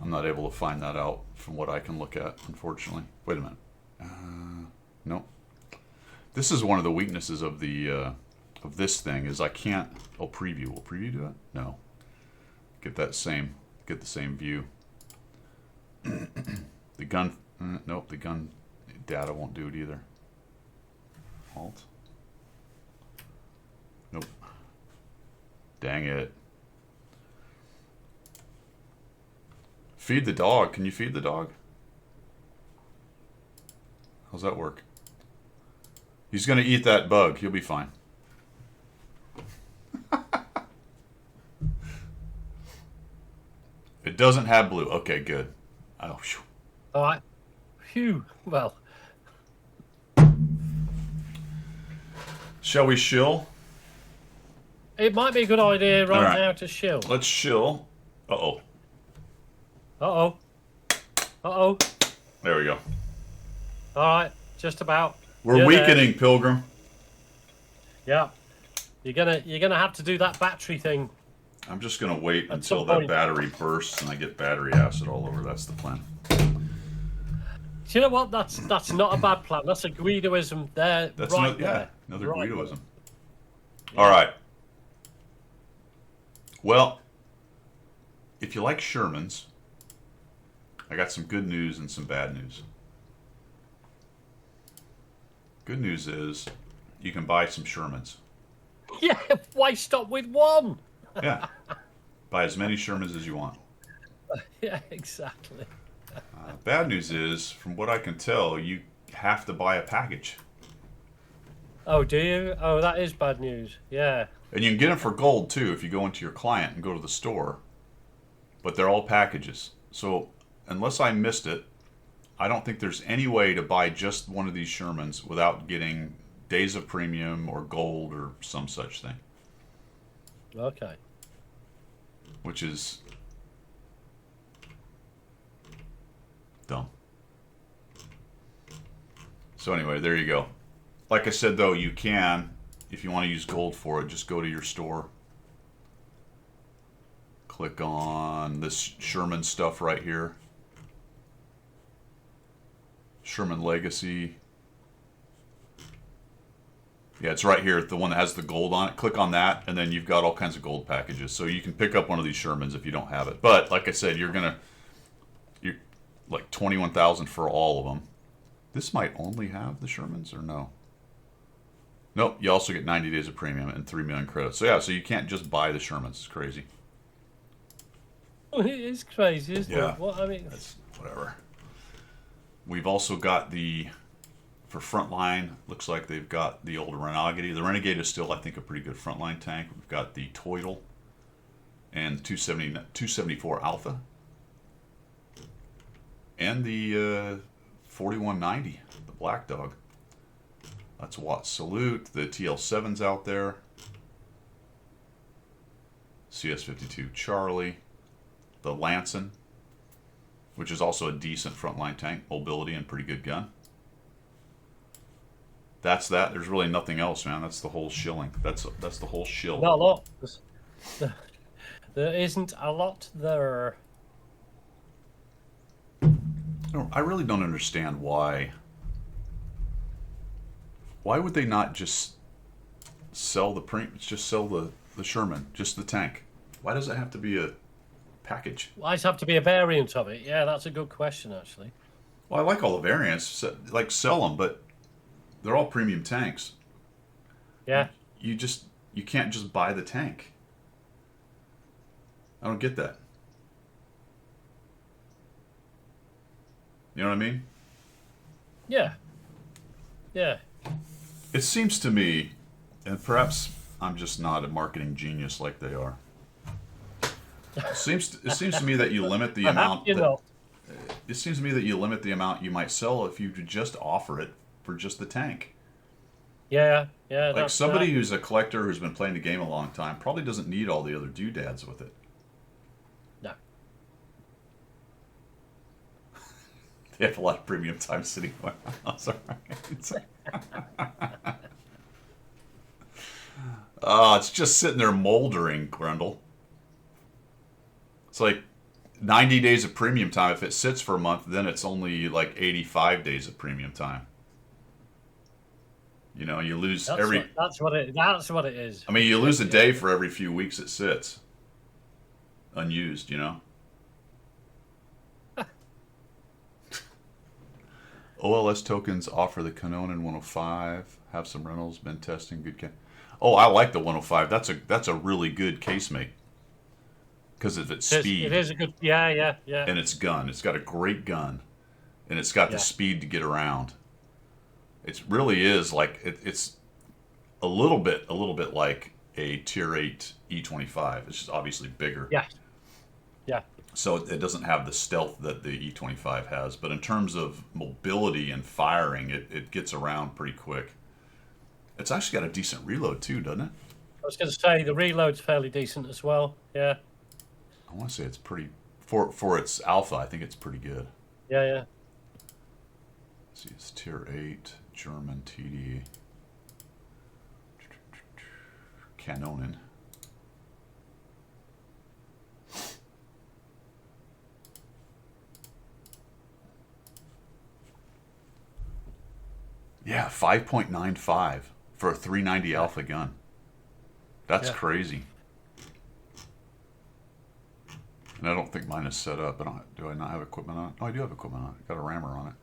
I'm not able to find that out from what I can look at, unfortunately. Wait a minute. Nope. This is one of the weaknesses of the of this thing is I can't. Oh, preview. Will preview do it? No. Get the same view. The gun. Nope. The gun data won't do it either. Alt. Nope. Dang it. Feed the dog. Can you feed the dog? How's that work? He's going to eat that bug. He'll be fine. It doesn't have blue. Okay, good. Oh, phew. All right. Phew. Well. Shall we shill? It might be a good idea right now to shill. Let's shill. Uh-oh. Uh-oh. Uh-oh. There we go. All right. Just about. We're weakening, Pilgrim. Yeah. You're gonna have to do that battery thing. I'm just going to wait until that battery bursts and I get battery acid all over. That's the plan. Do you know what? That's not a bad plan. That's a Guidoism there. That's right another right Guidoism. Yeah. All right. Well, if you like Shermans, I got some good news and some bad news. Good news is you can buy some Shermans. Yeah, why stop with one? Yeah. Buy as many Shermans as you want. Yeah, exactly. Bad news is, from what I can tell, you have to buy a package. Oh, do you? Oh, that is bad news. Yeah. And you can get them for gold, too, if you go into your client and go to the store. But they're all packages. So, unless I missed it, I don't think there's any way to buy just one of these Shermans without getting Days of Premium or gold or some such thing. Okay. Which is dumb. So anyway, there you go. Like I said, though, you can, if you want to use gold for it, just go to your store. Click on this Sherman stuff right here. Sherman Legacy. Yeah, it's right here, the one that has the gold on it. Click on that, and then you've got all kinds of gold packages. So you can pick up one of these Shermans if you don't have it. But like I said, you're like 21,000 for all of them. This might only have the Shermans, or no? Nope. You also get 90 days of premium and 3 million credits. So yeah, so you can't just buy the Shermans. It's crazy. Well, it is crazy, isn't Yeah. it? What I mean, That's whatever. We've also got for frontline, looks like they've got the old Renegade. The Renegade is still, I think, a pretty good frontline tank. We've got the Toidle and the 274 Alpha. And the 4190, the Black Dog. That's Watt Salute. The TL7's out there. CS52 Charlie. The Lanson, which is also a decent frontline tank, mobility and pretty good gun. That's that. There's really nothing else, man. That's the whole shilling. That's the whole shill. not a lot. There isn't a lot there. I really don't understand why. Why would they not just sell just sell the Sherman, just the tank? Why does it have to be a package? Why does it have to be a variant of it? Yeah, that's a good question, actually. Well, I like all the variants, like sell them, but they're all premium tanks. Yeah. You can't just buy the tank. I don't get that. You know what I mean? Yeah. Yeah. It seems to me, and perhaps I'm just not a marketing genius like they are. It seems to me that you limit the amount. It seems to me that you limit the amount you might sell if you could just offer it for just the tank. Yeah. Yeah. Like somebody who's a collector who's been playing the game a long time probably doesn't need all the other doodads with it. No. They have a lot of premium time sitting in my house. Oh, it's just sitting there moldering, Grundle. It's like 90 days of premium time. If it sits for a month, then it's only like 85 days of premium time. You know, you lose That's what it is. I mean, you lose a day for every few weeks it sits unused, you know? OLS tokens offer the Kanonen 105. Have some rentals. Been testing. Good. Oh, I like the 105. That's a really good casemate because of its speed. It is a good. Yeah. And its gun. It's got a great gun, and it's got the speed to get around. It really is like it's a little bit like a Tier 8 E25. It's just obviously bigger. Yeah. So it doesn't have the stealth that the E25 has, but in terms of mobility and firing, it gets around pretty quick. It's actually got a decent reload too, doesn't it? I was going to say the reload's fairly decent as well. Yeah. I want to say it's pretty for its alpha. I think it's pretty good. Yeah. Let's see, it's Tier 8 German TD Kanonen. Yeah, 5.95 for a 390 alpha gun. That's crazy. And I don't think mine is set up. Do I not have equipment on it? Oh, I do have equipment on it. Got a rammer on it.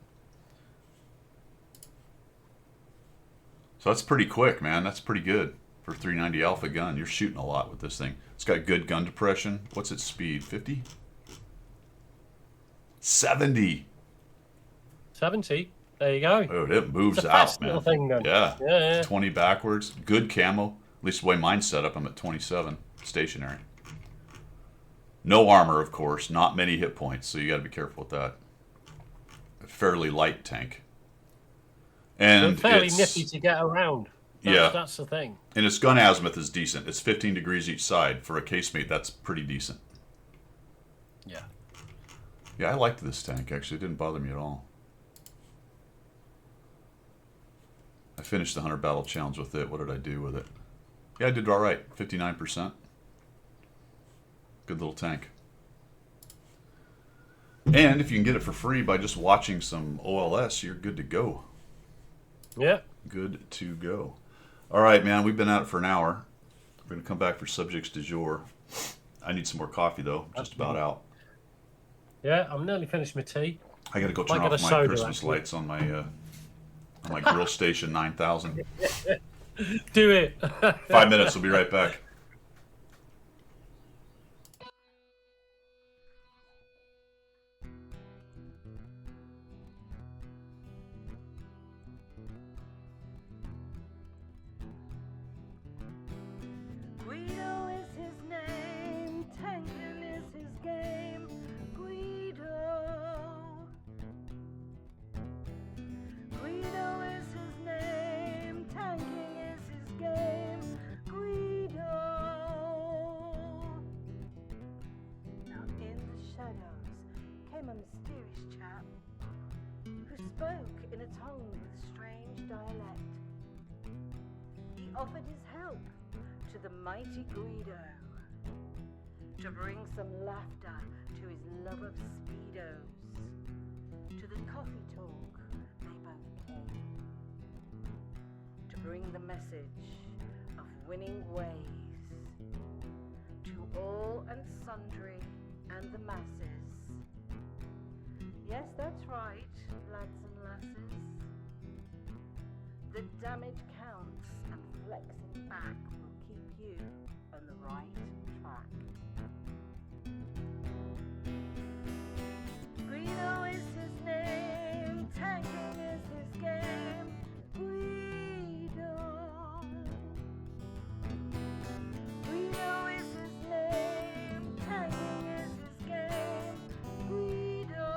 So that's pretty quick, man. That's pretty good for a 390 alpha gun. You're shooting a lot with this thing. It's got good gun depression. What's its speed? 50? 70. 70. There you go. Oh, it moves it's a out, fast man. Little thing, then. Yeah. 20 backwards. Good camo. At least the way mine's set up, I'm at 27 stationary. No armor, of course. Not many hit points, so you got to be careful with that. A fairly light tank. And but fairly nifty to get around. That's the thing. And its gun azimuth is decent. It's 15 degrees each side. For a casemate, that's pretty decent. Yeah. Yeah, I liked this tank, actually. It didn't bother me at all. I finished the 100 Battle Challenge with it. What did I do with it? Yeah, I did all right. 59%. Good little tank. And if you can get it for free by just watching some OLS, you're good to go. Yeah. Good to go. All right, man. We've been at it for an hour. We're going to come back for subjects du jour. I need some more coffee, though. Just about out. Yeah, I'm nearly finished my tea. I got to go turn off my Christmas lights on my grill station 9000. Do it. 5 minutes. We'll be right back. Guido is his name, tanking is his game. Guido is his name, tanking is his game. Guido. Now in the shadows came a mysterious chap who spoke in a tongue with strange dialect. He offered his help to the mighty Guido. to bring some laughter to his love of speedos, to the coffee talk they both came, to bring the message of winning ways to all and sundry and the masses. Yes, that's right, lads and lasses. The damage counts and flexing back will keep you on the right track. Guido is his name, tanking is his game. Guido. Guido is his name, tanking is his game. Guido.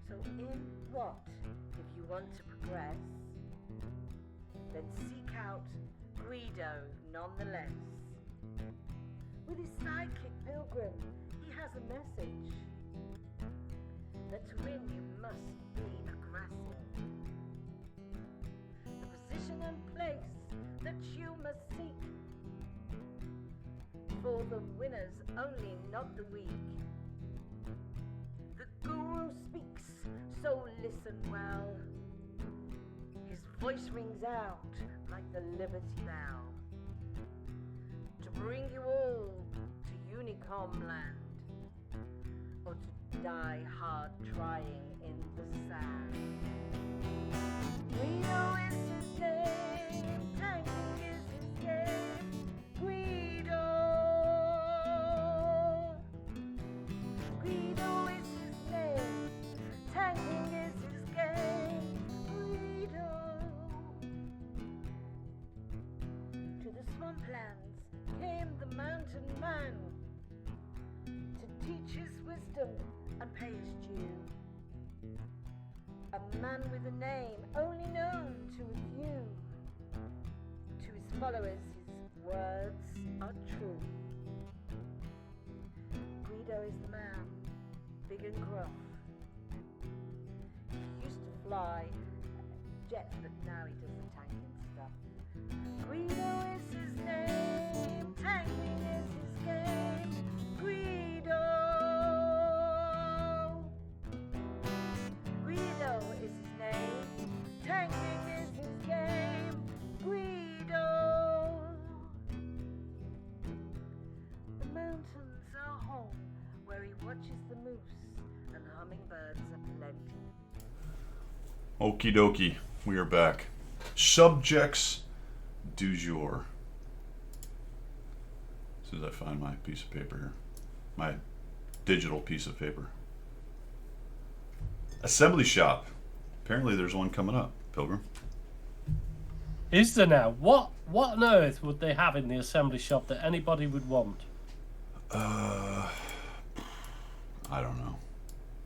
So in what, if you want to progress, then seek out Guido nonetheless. With his sidekick Pilgrim, he has a message that to win you must be aggressive. The position and place that you must seek, for the winners only, not the weak. The guru speaks, so listen well. His voice rings out like the Liberty Bell, to bring you all to Unicom land, or to die hard trying in the sand. Guido is his name, tanking is his game. Guido. Guido is his name, tanking is his game. Guido. To the swamplands came the mountain man, to teach his wisdom and pay his due. A man with a name only known to a few. To his followers his words are true. Guido is the man, big and gruff. He used to fly jets, but now he does the tanking stuff. Guido is his name, tanking is his game. Guido. Guido is his name, tanking is his game. Guido. The mountains are home where he watches the moose and hummingbirds aplenty. Okie dokie, we are back. Subjects du jour. As soon as I find my piece of paper here, my digital piece of paper. Assembly shop. Apparently, there's one coming up. Pilgrim. Is there now? What on earth would they have in the assembly shop that anybody would want? I don't know.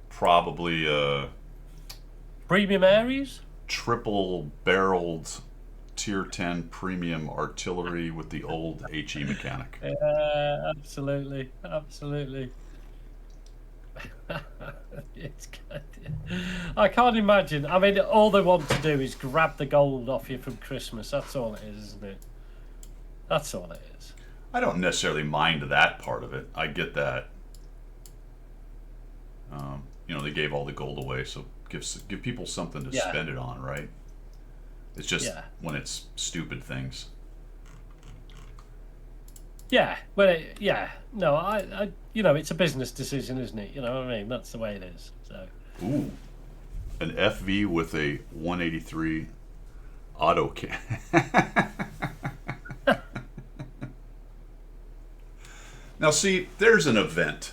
Probably Premium Aries? triple barreled tier 10 premium artillery with the old HE mechanic. Absolutely. It's good. I can't imagine. I mean, all they want to do is grab the gold off you from Christmas. That's all it is, isn't it? That's all it is. I don't necessarily mind that part of it. I get that. They gave all the gold away, so give people something to spend it on, right? It's just when it's stupid things. Yeah, well, no, I it's a business decision, isn't it? You know what I mean? That's the way it is. So. Ooh, an FV with a 183 auto can. Now, see, there's an event.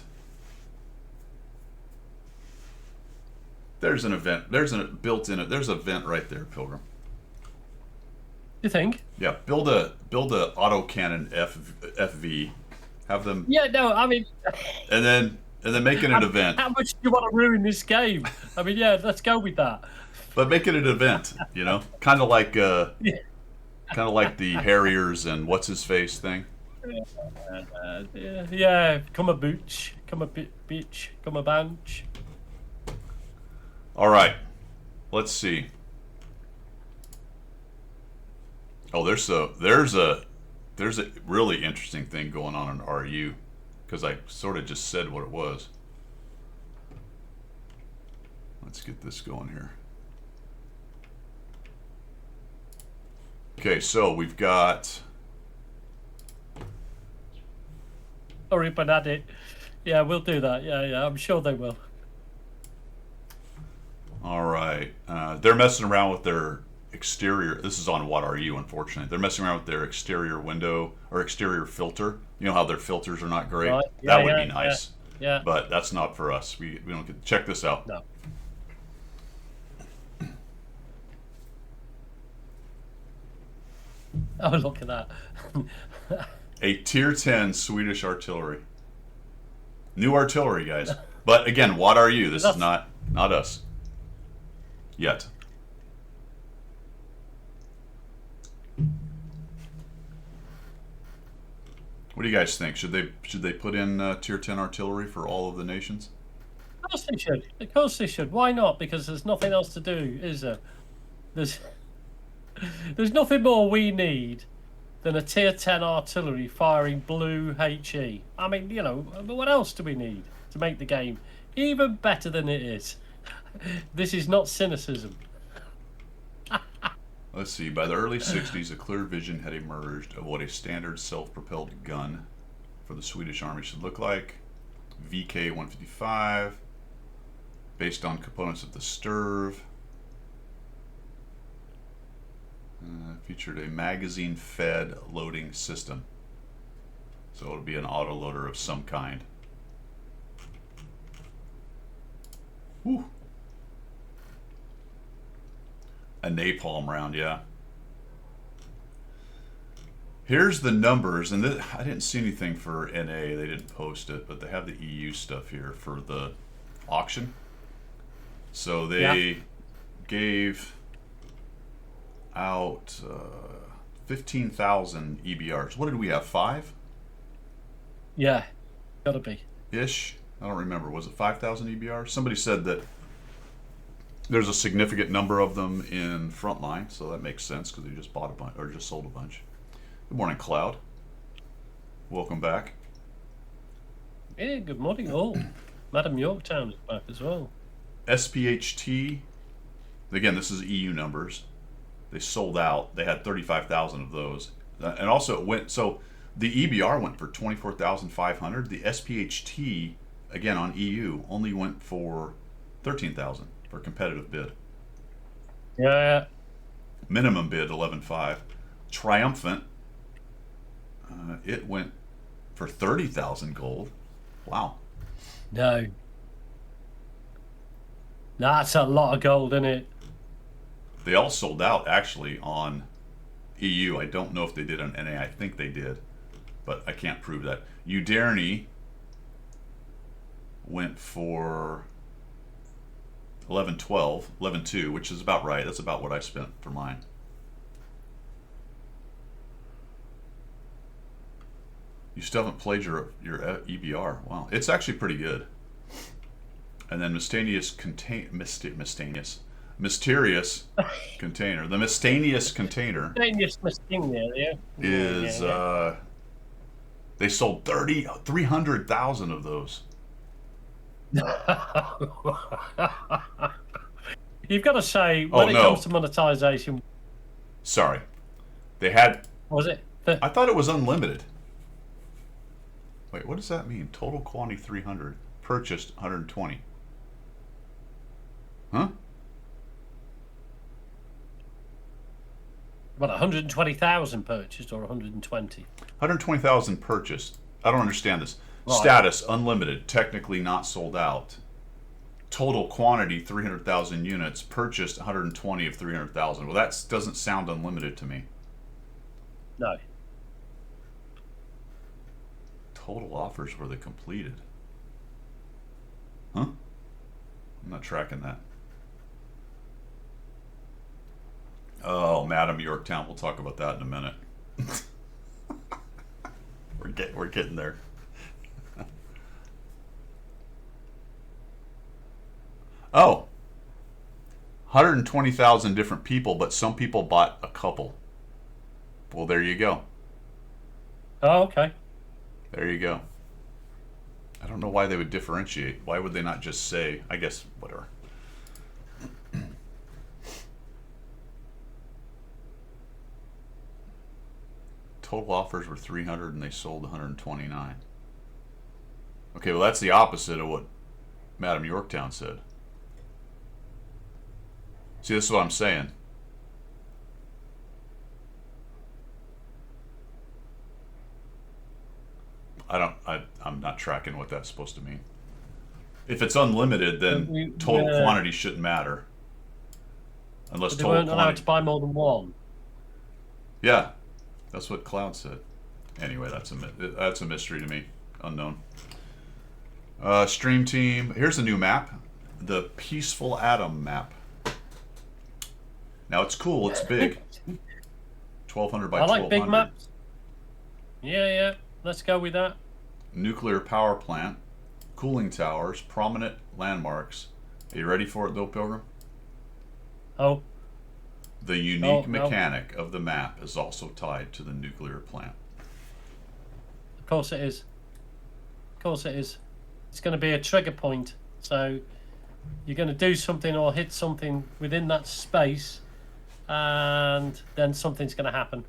There's an event. There's a built-in. There's an event right there, Pilgrim. You think? Yeah, build a autocannon FV, have them. Yeah, no, I mean. And then make it an event. How much do you want to ruin this game? I mean, yeah, let's go with that. But make it an event, kind of like the Harriers and what's his face thing. Yeah, come a booch, come a bitch, come a bunch. All right, let's see. Oh, there's There's a really interesting thing going on in RU, because I sort of just said what it was. Let's get this going here. Okay, so we've got... Sorry, but add it. Yeah, we'll do that. Yeah, I'm sure they will. All right. They're messing around with their exterior. This is on What Are You, unfortunately. They're messing around with their exterior window or exterior filter. You know how their filters are not great? Right. That would be nice. Yeah. But that's not for us. We don't get... Check this out. No. Oh, look at that. A tier 10 Swedish artillery. New artillery, guys. But again, What Are You? This is not us. Yet. What do you guys think? Should they put in tier 10 artillery for all of the nations? Of course they should. Of course they should. Why not? Because there's nothing else to do, is there? There's nothing more we need than a tier 10 artillery firing blue HE. I mean, you know, but what else do we need to make the game even better than it is? This is not cynicism. Let's see. By the early 60s, a clear vision had emerged of what a standard self-propelled gun for the Swedish Army should look like. VK-155, based on components of the Sturv. Featured a magazine-fed loading system. So it'll be an autoloader of some kind. Whew. A napalm round, yeah. Here's the numbers, and I didn't see anything for NA. They didn't post it, but they have the EU stuff here for the auction. So they gave out 15,000 EBRs. What did we have? 5? Yeah, gotta be. Ish. I don't remember. Was it 5,000 EBRs? Somebody said that there's a significant number of them in Frontline, so that makes sense because they just bought a bunch or just sold a bunch. Good morning, Cloud. Welcome back. Yeah, good morning all. Madam Yorktown is back as well. SPHT. Again, this is EU numbers. They sold out. They had 35,000 of those, and also it went. So the EBR went for 24,500. The SPHT, again on EU, only went for 13,000 for competitive bid. Yeah. Minimum bid 11.5. Triumphant. It went for 30,000 gold. Wow. No. That's a lot of gold, isn't it? They all sold out actually on EU. I don't know if they did on NA. I think they did, but I can't prove that. Uderny went for 11.12, 11.2, which is about right. That's about what I spent for mine. You still haven't played your EBR. Wow, it's actually pretty good. And then Mysterious Container. The Mysterious Container is they sold 300,000 of those. You've got to say when it comes to monetization. Sorry, they had. Was it? I thought it was unlimited. Wait, what does that mean? Total quantity 300, purchased 120. Huh? What, 120,000 purchased or 120? 120,000 purchased. I don't understand this. Right. Status unlimited, technically not sold out. Total quantity 300,000 units, purchased 120 of 300,000. Well, that doesn't sound unlimited to me. No. Total offers were they completed. Huh? I'm not tracking that. Oh, Madam Yorktown. We'll talk about that in a minute. We're getting there. Oh, 120,000 different people, but some people bought a couple. Well, there you go. Oh, okay. There you go. I don't know why they would differentiate. Why would they not just say, I guess, whatever. Total offers were 300 and they sold 129. Okay, well, that's the opposite of what Madam Yorktown said. See, this is what I'm saying. I'm not tracking what that's supposed to mean. If it's unlimited, then total quantity shouldn't matter. Unless But they total weren't allowed quantity. to buy more than one. Yeah, that's what Cloud said. Anyway, that's a mystery to me. Unknown. Stream team. Here's a new map. The Peaceful Atom map. Now it's cool. It's big. 1,200 by 1,200. I like big maps. Yeah. Let's go with that. Nuclear power plant. Cooling towers. Prominent landmarks. Are you ready for it, though, Pilgrim? Oh, The unique No. mechanic of the map is also tied to the nuclear plant. of course it is. Of course it is. It's going to be a trigger point. So you're going to do something or hit something within that space, and then something's going to happen.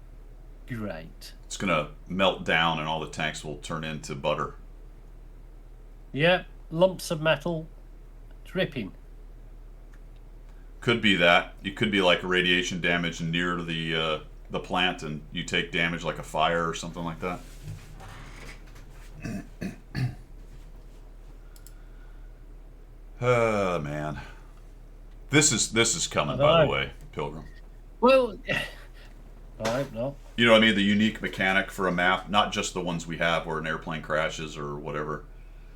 Great. It's going to melt down and all the tanks will turn into butter. Yeah, lumps of metal dripping. Could be that. It could be like radiation damage near the plant, and you take damage like a fire or something like that. Man, this is coming, by the way, Pilgrim. Well, I hope not. You know what I mean? The unique mechanic for a map, not just the ones we have where an airplane crashes or whatever.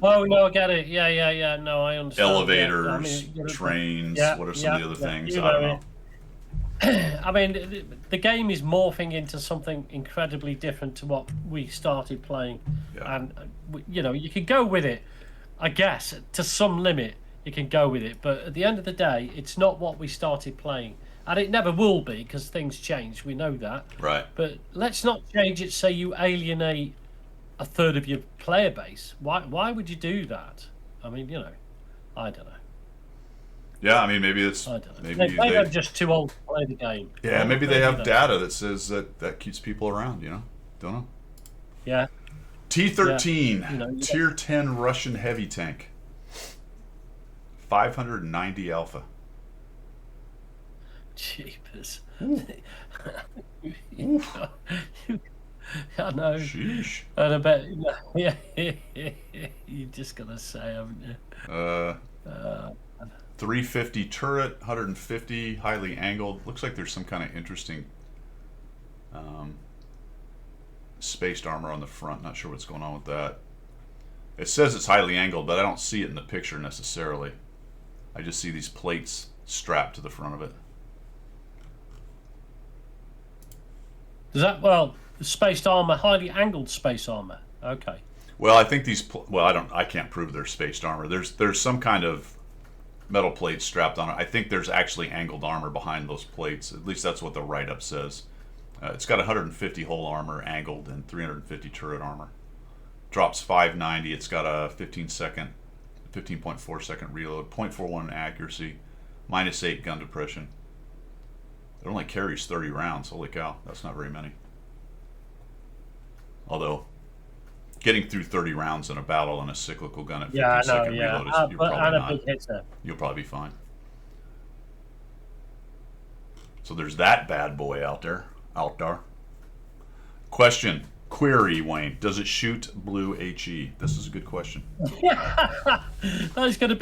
Oh no, I get it. Yeah. No, I understand. Elevators, Yeah, I mean, you know, trains. yeah, What are some of the other yeah, things? you I don't know know. I mean, the game is morphing into something incredibly different to what we started playing, Yeah. and you know, you can go with it, I guess, to some limit. You can go with it, but at the end of the day, it's not what we started playing, and it never will be because things change. We know that. Right. But let's not change it so you alienate a third of your player base. Why would you do that? I mean, you know, I don't know. Yeah, I mean, maybe it's I don't know. maybe Maybe I'm just too old to play the game. yeah, maybe they have that. data that says that keeps people around. You know, don't know. Yeah. T-13, Yeah, you know, Tier 10 Russian heavy tank, 590 alpha. Jeepers. I know. Sheesh. And I bet, yeah, you're just gonna say, haven't you? 350 turret, 150 highly angled. Looks like there's some kind of interesting spaced armor on the front. Not sure what's going on with that. It says it's highly angled, but I don't see it in the picture necessarily. I just see these plates strapped to the front of it. Does that spaced armor, highly angled space armor? Okay. Well, I think these. I can't prove they're spaced armor. There's some kind of metal plates strapped on it. I think there's actually angled armor behind those plates. At least that's what the write-up says. It's got 150 hull armor angled and 350 turret armor. Drops 590. It's got a 15.4 second reload, 0.41 accuracy, -8 gun depression. It only carries 30 rounds. Holy cow, that's not very many. Although, getting through 30 rounds in a battle in a cyclical gun at 15-second reload, you're but probably and a not. big hitter. You'll probably be fine. So there's that bad boy out there. Question. Query, Wayne. Does it shoot blue HE? This is a good question. That is going to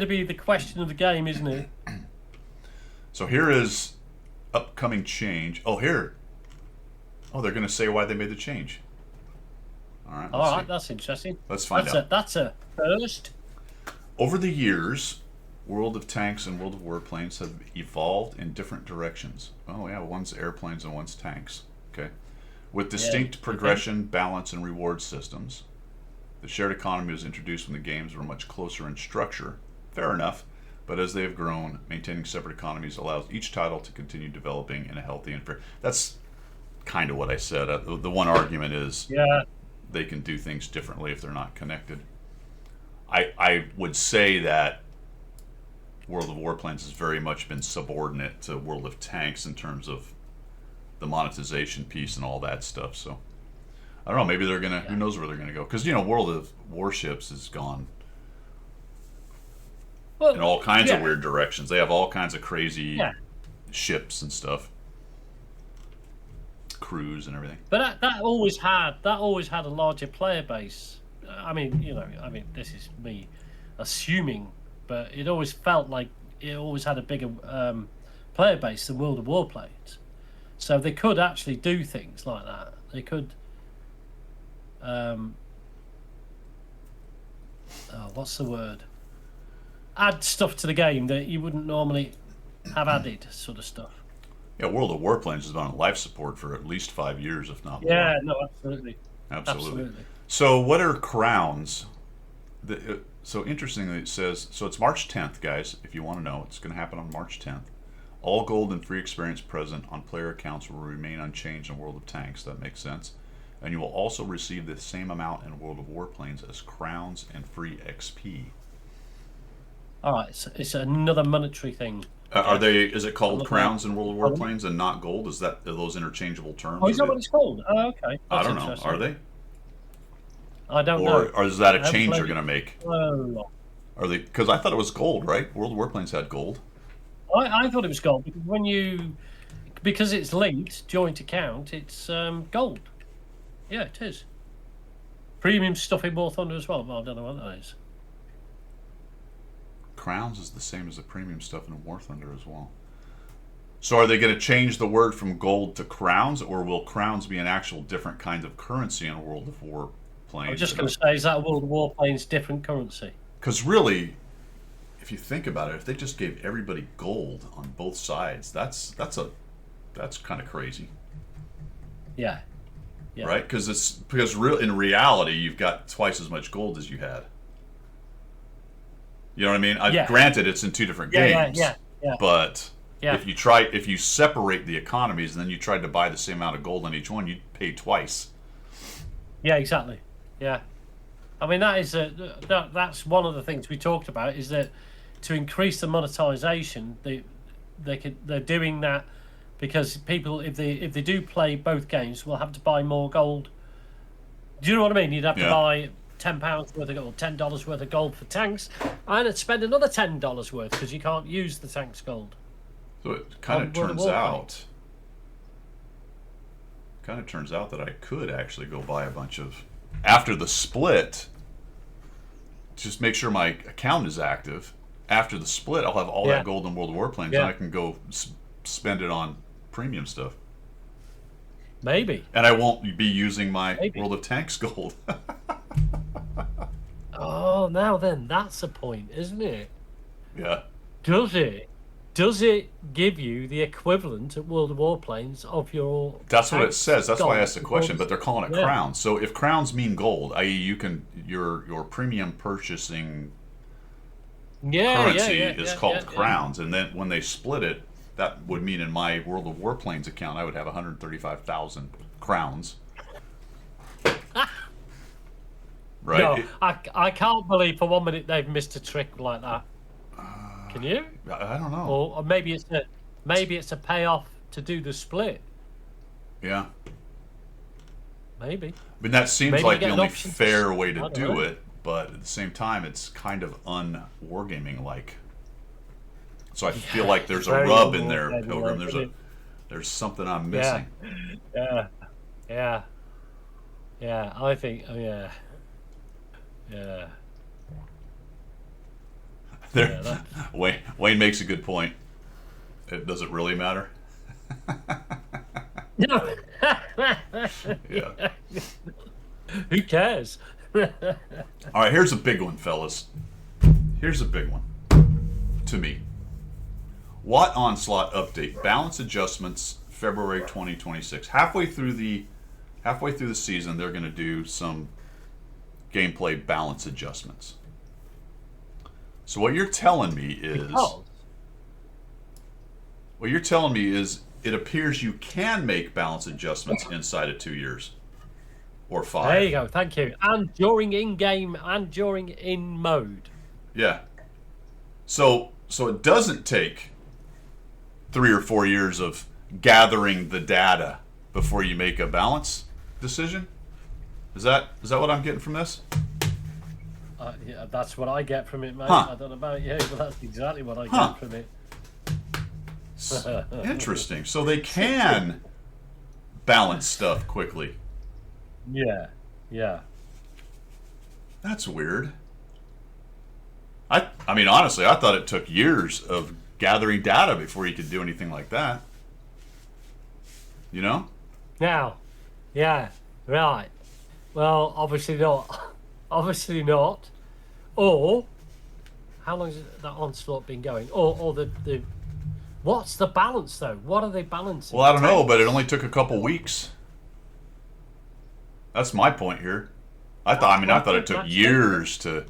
be the question of the game, isn't it? So here is upcoming change. Oh, here. Oh, they're going to say why they made the change. All right. All right, see. that's interesting. Let's find out. That's a first. Over the years, World of Tanks and World of Warplanes have evolved in different directions. Oh yeah, one's airplanes and one's tanks. Okay. With distinct progression, balance, and reward systems. The shared economy was introduced when the games were much closer in structure. Fair enough. But as they have grown, maintaining separate economies allows each title to continue developing in a healthy and fair. That's kind of what I said. The one argument is Yeah. they can do things differently if they're not connected. I would say that World of Warplanes has very much been subordinate to World of Tanks in terms of the monetization piece and all that stuff. So I don't know. Maybe they're gonna. Who knows where they're gonna go? Because World of Warships has gone Well, in all kinds of yeah. weird directions. They have all kinds of crazy Yeah. ships and stuff, crews and everything. But that always had a larger player base. I mean, this is me assuming, but it always felt like it always had a bigger player base than World of Warplanes. So they could actually do things like that. They could. What's the word? Add stuff to the game that you wouldn't normally have added, sort of stuff. Yeah, World of Warplanes has been on life support for at least 5 years, if not more. Yeah, no, absolutely. Absolutely. So what are crowns? So interestingly, it says, so it's March 10th, guys, if you want to know. It's going to happen on March 10th. All gold and free experience present on player accounts will remain unchanged in World of Tanks. That makes sense. And you will also receive the same amount in World of Warplanes as crowns and free XP. All right, it's another monetary thing. Are they? Is it called Look crowns in World of Warplanes and not gold? Are those interchangeable terms? Oh, is that what it's called? Oh, okay. I That's don't know. interesting. Are they? I don't know. Or is that a I haven't change played they're it. going to make? Oh, Are they? Because I thought it was gold, right? World of Warplanes had gold. I thought it was gold because it's linked joint account. It's gold. Yeah, it is. Premium stuff in War Thunder as well. But I don't know what that is. Crowns is the same as the premium stuff in War Thunder as well. So are they going to change the word from gold to crowns, or will crowns be an actual different kind of currency in World of Warplanes? I was just going to say, is that World of Warplanes different currency? Because really, if you think about it, if they just gave everybody gold on both sides, that's kind of crazy, Yeah. Yeah. right? Because in reality, you've got twice as much gold as you had. You know what I mean? Yeah. Granted, it's in two different Yeah, games. yeah. But Yeah. if you separate the economies and then you tried to buy the same amount of gold on each one, you'd pay twice. Yeah, exactly. Yeah. I mean, that's one of the things we talked about, is that to increase the monetization, they're doing that because people, if they do play both games, will have to buy more gold. Do you know what I mean? You'd have to buy £10 worth of gold, $10 worth of gold for tanks, and it'd spend another $10 worth because you can't use the tanks gold. So it kind of turns out that I could actually go buy a bunch of, after the split, just make sure my account is active. After the split, I'll have all that gold in World of Warplanes, and I can go spend it on premium stuff. Maybe. And I won't be using my World of Tanks gold. Oh, now then, that's a point, isn't it? Yeah. Does it give you the equivalent at World of Warplanes of your? That's what it tanks says. That's why I gold? asked the question. But they're calling it crowns. So if crowns mean gold, i.e., you can your premium purchasing currency is called crowns, and then when they split it, that would mean in my World of Warplanes account, I would have 135,000 crowns. Right? No, I can't believe for 1 minute they've missed a trick like that. Can you? I don't know. Or maybe it's a payoff to do the split. Yeah. Maybe. I mean, that seems Maybe like you the get an only option to- fair way I to don't do know. it, but at the same time, it's kind of un-wargaming like. So I feel like there's a Very rub in there, un-wargaming Pilgrim. like, There's something I'm missing. Yeah. I think. Yeah. There, Wayne makes a good point. Does it really matter? No. Yeah. Who cares? All right, here's a big one, fellas. Here's a big one. To me. Watt Onslaught update. Balance adjustments February 2026. Halfway through the season, they're going to do some gameplay balance adjustments. So what you're telling me is it appears you can make balance adjustments inside of 2 years or 5. There you go. Thank you. And during in-game and during in mode. Yeah. So it doesn't take 3 or 4 years of gathering the data before you make a balance decision. Is that what I'm getting from this? Yeah, that's what I get from it, mate. Huh. I don't know about you, but that's exactly what I Huh. get from it. Interesting. So they can balance stuff quickly. Yeah. That's weird. I mean, honestly, I thought it took years of gathering data before you could do anything like that. You know? Now, yeah, right. Well, obviously not. Obviously not. Or, how long has that onslaught been going? Or the what's the balance though? What are they balancing? Well, I don't know, but it only took a couple weeks. That's my point here. I thought it took years to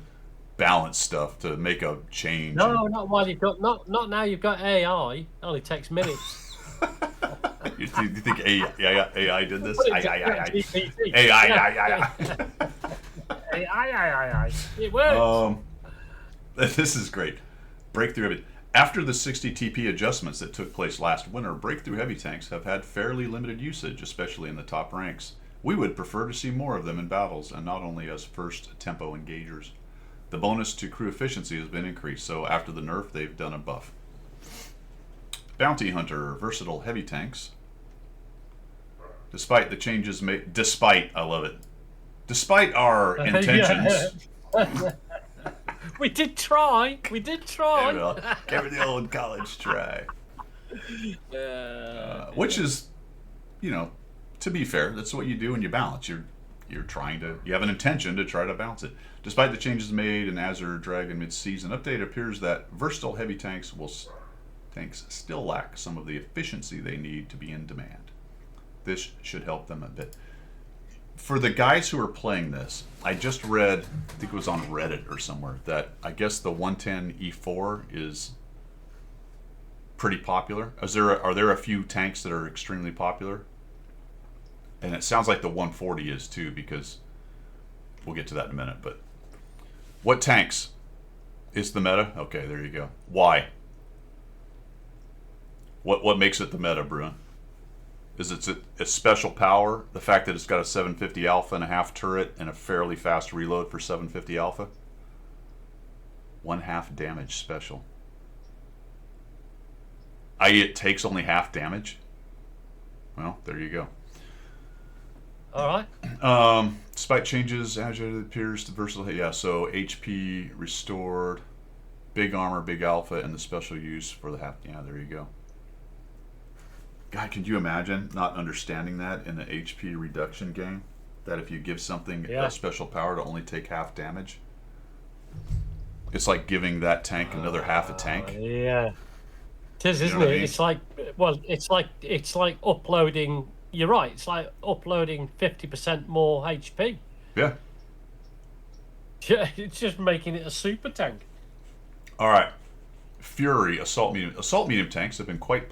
balance stuff, to make a change. No, not while you've got not now you've got AI. It only takes minutes. You think AI did this? Put it to AI. AI. It works. This is great. Breakthrough Heavy. After the 60 TP adjustments that took place last winter, Breakthrough Heavy tanks have had fairly limited usage, especially in the top ranks. We would prefer to see more of them in battles, and not only as first tempo engagers. The bonus to crew efficiency has been increased, so after the nerf, they've done a buff. Bounty Hunter, versatile heavy tanks. Despite the changes made, I love it. Despite our intentions. We did try. Yeah, well, give it the old college try. Which is, to be fair, that's what you do when you balance. You have an intention to try to balance it. Despite the changes made in Azure Dragon mid-season update, it appears that versatile heavy tanks still lack some of the efficiency they need to be in demand. This should help them a bit. For the guys who are playing this, I just read, I think it was on Reddit or somewhere, that I guess the 110 E4 is pretty popular. Are there a few tanks that are extremely popular? And it sounds like the 140 is too, because we'll get to that in a minute. But what tanks is the meta? Okay, there you go. Why? What makes it the meta, Bruin? Is it a special power? The fact that it's got a 750 alpha and a half turret and a fairly fast reload for 750 alpha? 1/2 damage special. i.e. it takes only half damage? Well, there you go. All right. Despite changes, Azure appears to versatile. Yeah, so HP restored, big armor, big alpha, and the special use for the half. Yeah, there you go. God, can you imagine not understanding that in the HP reduction game? That if you give something a special power to only take half damage, it's like giving that tank another half a tank. Yeah, it is, isn't what I it? mean? It's like uploading. You're right. It's like uploading 50% more HP. Yeah. Yeah, it's just making it a super tank. All right. Fury assault medium tanks have been quite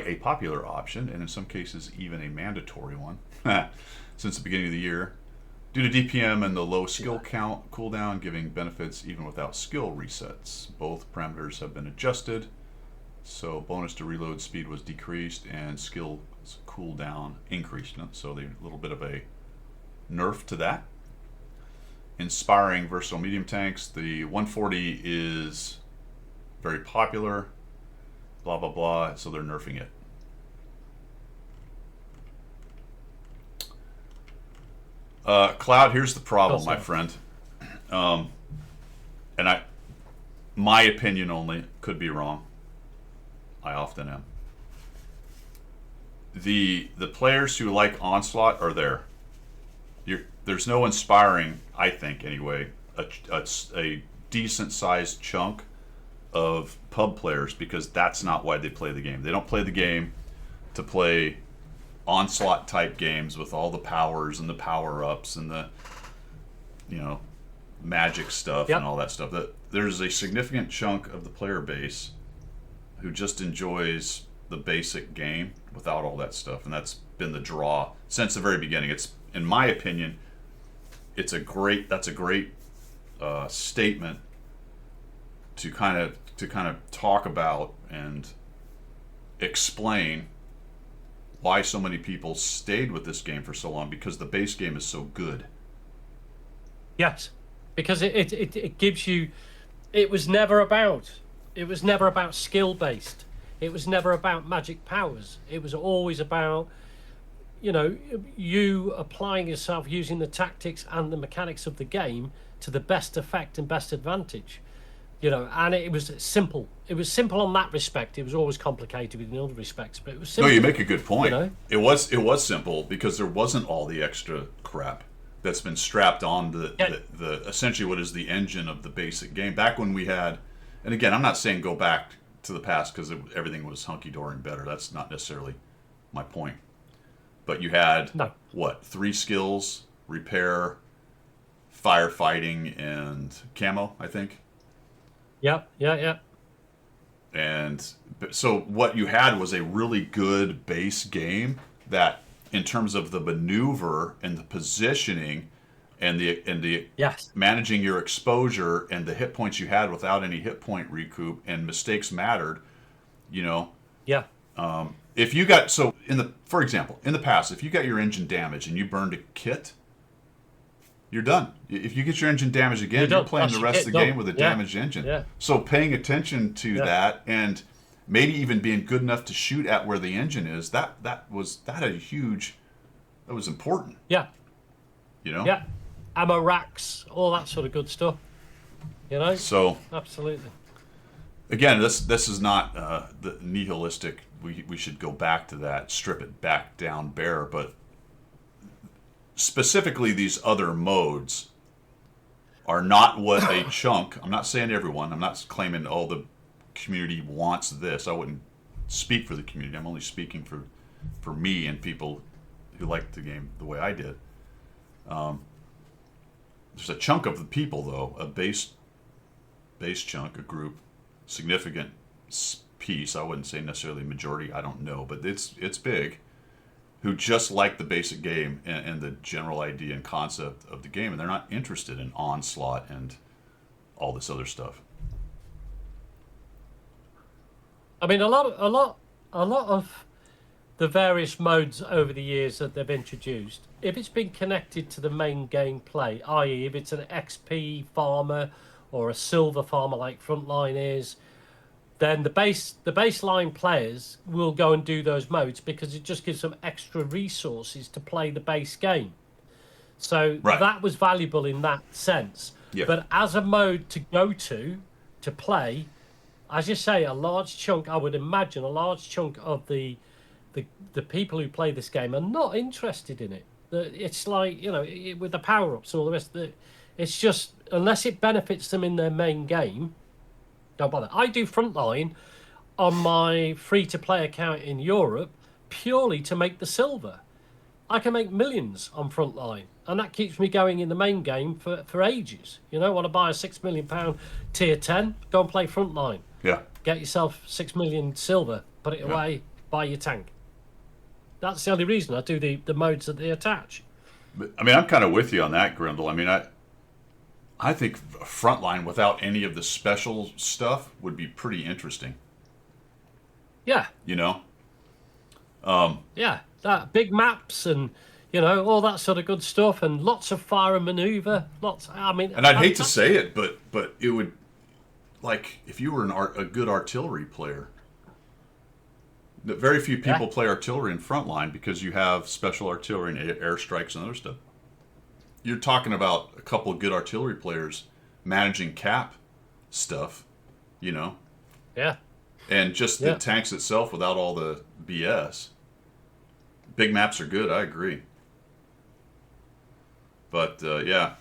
a popular option, and in some cases even a mandatory one since the beginning of the year, due to DPM and the low skill count cooldown giving benefits even without skill resets. Both parameters have been adjusted, so bonus to reload speed was decreased and skill cooldown increased. So a little bit of a nerf to that. Inspiring versatile medium tanks. The 140 is very popular. Blah, blah, blah. So they're nerfing it. Cloud, here's the problem, my friend. My opinion only, could be wrong. I often am. The players who like Onslaught are there. There's no inspiring, I think anyway, a decent sized chunk of pub players, because that's not why they play the game. They don't play the game to play Onslaught type games with all the powers and the power ups and the magic stuff and all that stuff. There's a significant chunk of the player base who just enjoys the basic game without all that stuff, and that's been the draw since the very beginning. It's, in my opinion, that's a great statement to kind of talk about and explain why so many people stayed with this game for so long, because the base game is so good. Yes, because it gives you. It was never about skill based. It was never about magic powers. It was always about, you applying yourself using the tactics and the mechanics of the game to the best effect and best advantage. And it was simple. It was simple on that respect. It was always complicated in other respects, but it was simple. No, you make a good point. It was simple because there wasn't all the extra crap that's been strapped on the essentially what is the engine of the basic game. Back when we had, and again, I'm not saying go back to the past because everything was hunky-dory and better. That's not necessarily my point. But you had, 3 skills: repair, firefighting, and camo, I think. Yeah. And so what you had was a really good base game that, in terms of the maneuver and the positioning and the managing your exposure and the hit points you had without any hit point recoup, and mistakes mattered, Yeah. If you got, for example, in the past, if you got your engine damaged and you burned a kit, you're done. If you get your engine damaged again, you're playing the rest of the game with a damaged engine. Yeah. So paying attention to that, and maybe even being good enough to shoot at where the engine is, that was important. Yeah. Yeah. Ammo racks, all that sort of good stuff. So absolutely. Again, this is not the nihilistic. We should go back to that, strip it back down bare, but specifically these other modes are not what a chunk. I'm not saying everyone. I'm not claiming the community wants this. I wouldn't speak for the community. I'm only speaking for me and people who like the game the way I did. There's a chunk of the people, though, a base chunk, a group, significant piece. I wouldn't say necessarily majority. I don't know, but it's big. Who just like the basic game and the general idea and concept of the game, and they're not interested in Onslaught and all this other stuff. I mean, a lot of the various modes over the years that they've introduced, if it's been connected to the main gameplay, i.e., if it's an XP farmer or a silver farmer like Frontline is, then the baseline players will go and do those modes because it just gives them extra resources to play the base game. So that was valuable in that sense. Yeah. But as a mode to go to play, as you say, I would imagine a large chunk of the people who play this game are not interested in it. It's like, with the power-ups and all the rest of it, it's just, unless it benefits them in their main game, don't bother. I do Frontline on my free-to-play account in Europe purely to make the silver. I can make millions on Frontline, and that keeps me going in the main game for ages. Want to buy a £6 million tier 10? Go and play Frontline. Yeah. Get yourself 6 million silver, put it away, buy your tank. That's the only reason I do the modes that they attach. But, I mean, I'm kind of with you on that, Grindle. I mean, I think Frontline without any of the special stuff would be pretty interesting. Yeah. Yeah, that big maps and all that sort of good stuff, and lots of fire and maneuver. And I'd hate to say it, but it would, like, if you were a good artillery player. Very few people play artillery in Frontline because you have special artillery and airstrikes and other stuff. You're talking about a couple of good artillery players managing cap stuff, Yeah. And just the tanks itself without all the BS. Big maps are good, I agree. But, yeah.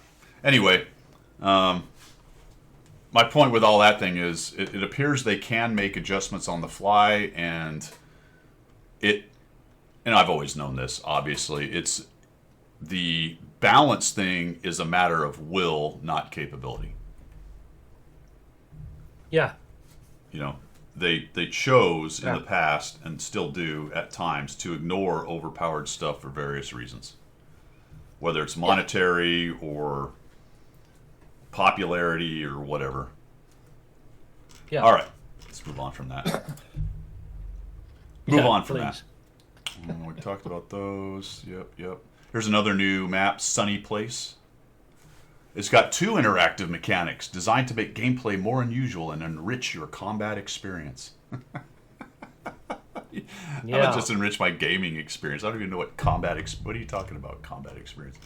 Anyway, my point with all that thing is it appears they can make adjustments on the fly, and I've always known this, obviously. It's the balance thing is a matter of will, not capability. Yeah. they chose in the past and still do at times to ignore overpowered stuff for various reasons, whether it's monetary or popularity or whatever. Yeah. All right, let's move on from that. Move on from please. that. We talked about those. Yep. Here's another new map, Sunny Place. It's got 2 interactive mechanics designed to make gameplay more unusual and enrich your combat experience. Yeah. I would just enrich my gaming experience. I don't even know what what are you talking about, combat experience?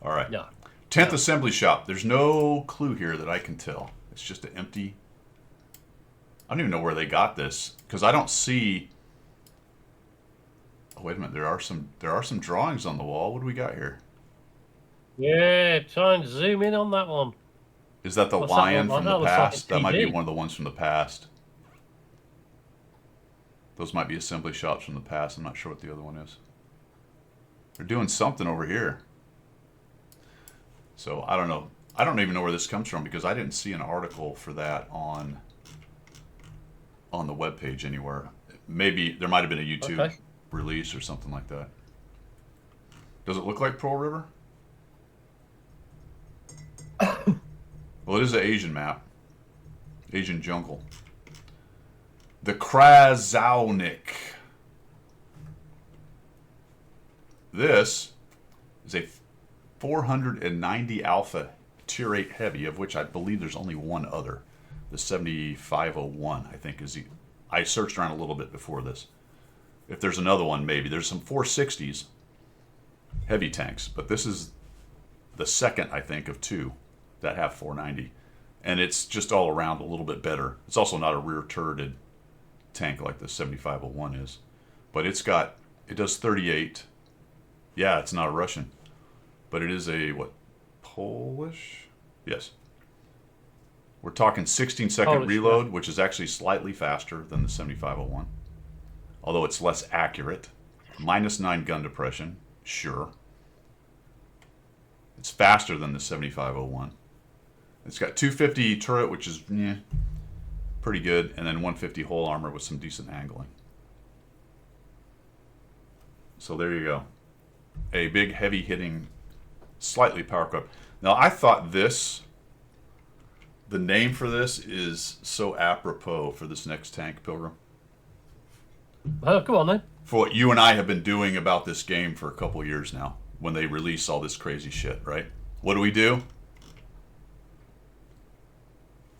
All right. Yeah. 10th Assembly Shop. There's no clue here that I can tell. It's just an empty... I don't even know where they got this, because I don't see... Oh, wait a minute. There are some drawings on the wall. What do we got here? Yeah, try and zoom in on that one. Is that the What's that lion one? from That the looks like past? a That might be TV. one of the ones from the past. Those might be assembly shops from the past. I'm not sure what the other one is. They're doing something over here. So I don't know. I don't even know where this comes from because I didn't see an article for that on the webpage anywhere. Maybe there might have been a YouTube release or something like that. Does it look like Pearl River? Well, it is an Asian map. Asian jungle. The Krasaunik. This is a 490 alpha tier 8 heavy, of which I believe there's only one other. The 7501, I think, is the... I searched around a little bit before this. If there's another one, maybe. There's some 460s, heavy tanks, but this is the second, I think, of 2 that have 490. And it's just all around a little bit better. It's also not a rear-turreted tank like the 7501 is. But it does 38. Yeah, it's not a Russian. But it is a, what, Polish? Yes. We're talking 16-second Polish, reload, which is actually slightly faster than the 7501. Although it's less accurate. -9 gun depression, sure. It's faster than the 7501. It's got 250 turret, which is pretty good, and then 150 hull armor with some decent angling. So there you go. A big, heavy-hitting, slightly power up. Now, I thought the name for this is so apropos for this next tank, Pilgrim. Oh, go on then. For what you and I have been doing about this game for a couple years now, when they release all this crazy shit, right? What do?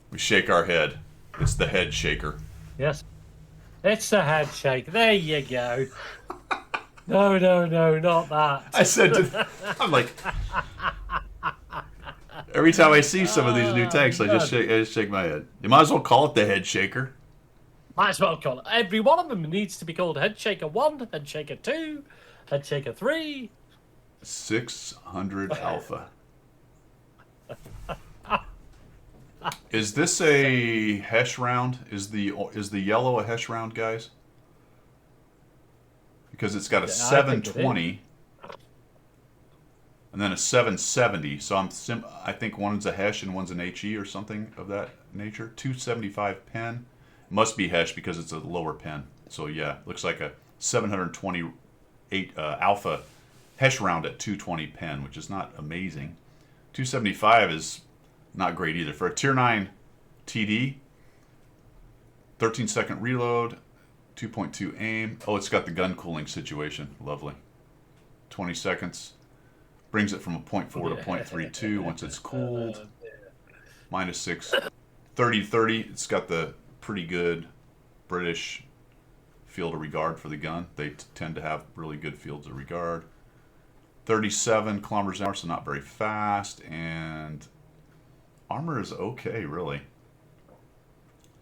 We shake our head. It's the head shaker. Yes. It's the head shake. There you go. No, not that. I said, I'm like, every time I see some of these new tanks, I just shake my head. You might as well call it the head shaker. Might as well call it. Every one of them needs to be called Head Shaker 1, Head Shaker 2, Head Shaker 3. 600 alpha. Is this a Hesh round? Is the yellow a Hesh round, guys? Because it's got a 720 and then a 770. So I think one's a Hesh and one's an HE or something of that nature. 275 pen. Must be Hesh because it's a lower pen. So yeah, looks like a 728 alpha Hesh round at 220 pen, which is not amazing. 275 is not great either. For a tier 9 TD, 13-second reload, 2.2 aim. Oh, it's got the gun cooling situation. Lovely. 20 seconds. Brings it from a 0.4 to 0.32 once it's cooled. -6. 30-30. It's got the pretty good British field of regard for the gun. They tend to have really good fields of regard. 37 kilometers an hour, so not very fast. And armor is okay, really.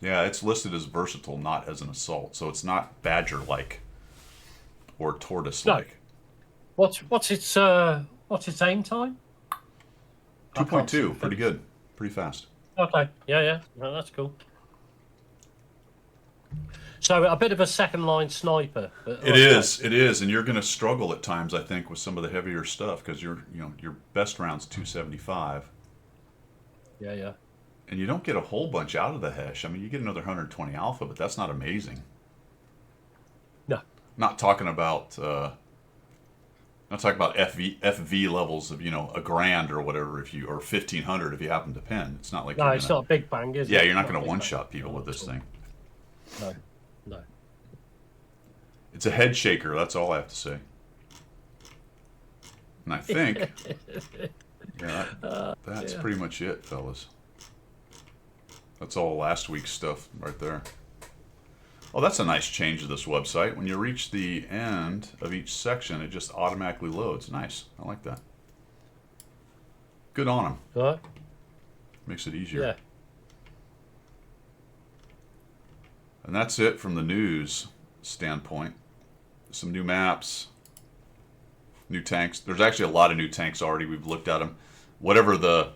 Yeah, it's listed as versatile, not as an assault. So it's not Badger-like or Tortoise-like. No. What's its aim time? 2.2, pretty good. Pretty fast. Okay. Yeah. No, that's cool. So a bit of a second-line sniper. It is, and you're going to struggle at times, I think, with some of the heavier stuff because your best round's 275. Yeah. And you don't get a whole bunch out of the Hesh. I mean, you get another 120 alpha, but that's not amazing. No. Not talking about FV levels of, a grand or whatever, or 1,500 if you happen to pin. It's not like No, it's not a big bang, is it? Yeah, you're not It's going to a one big shot bang. people with this thing. No. It's a head shaker. That's all I have to say. And I think, that's pretty much it, fellas. That's all last week's stuff right there. Oh, that's a nice change to this website. When you reach the end of each section, it just automatically loads. Nice. I like that. Good on them. Right? Makes it easier. Yeah. And that's it from the news standpoint. Some new maps, new tanks. There's actually a lot of new tanks already. We've looked at them. Whatever the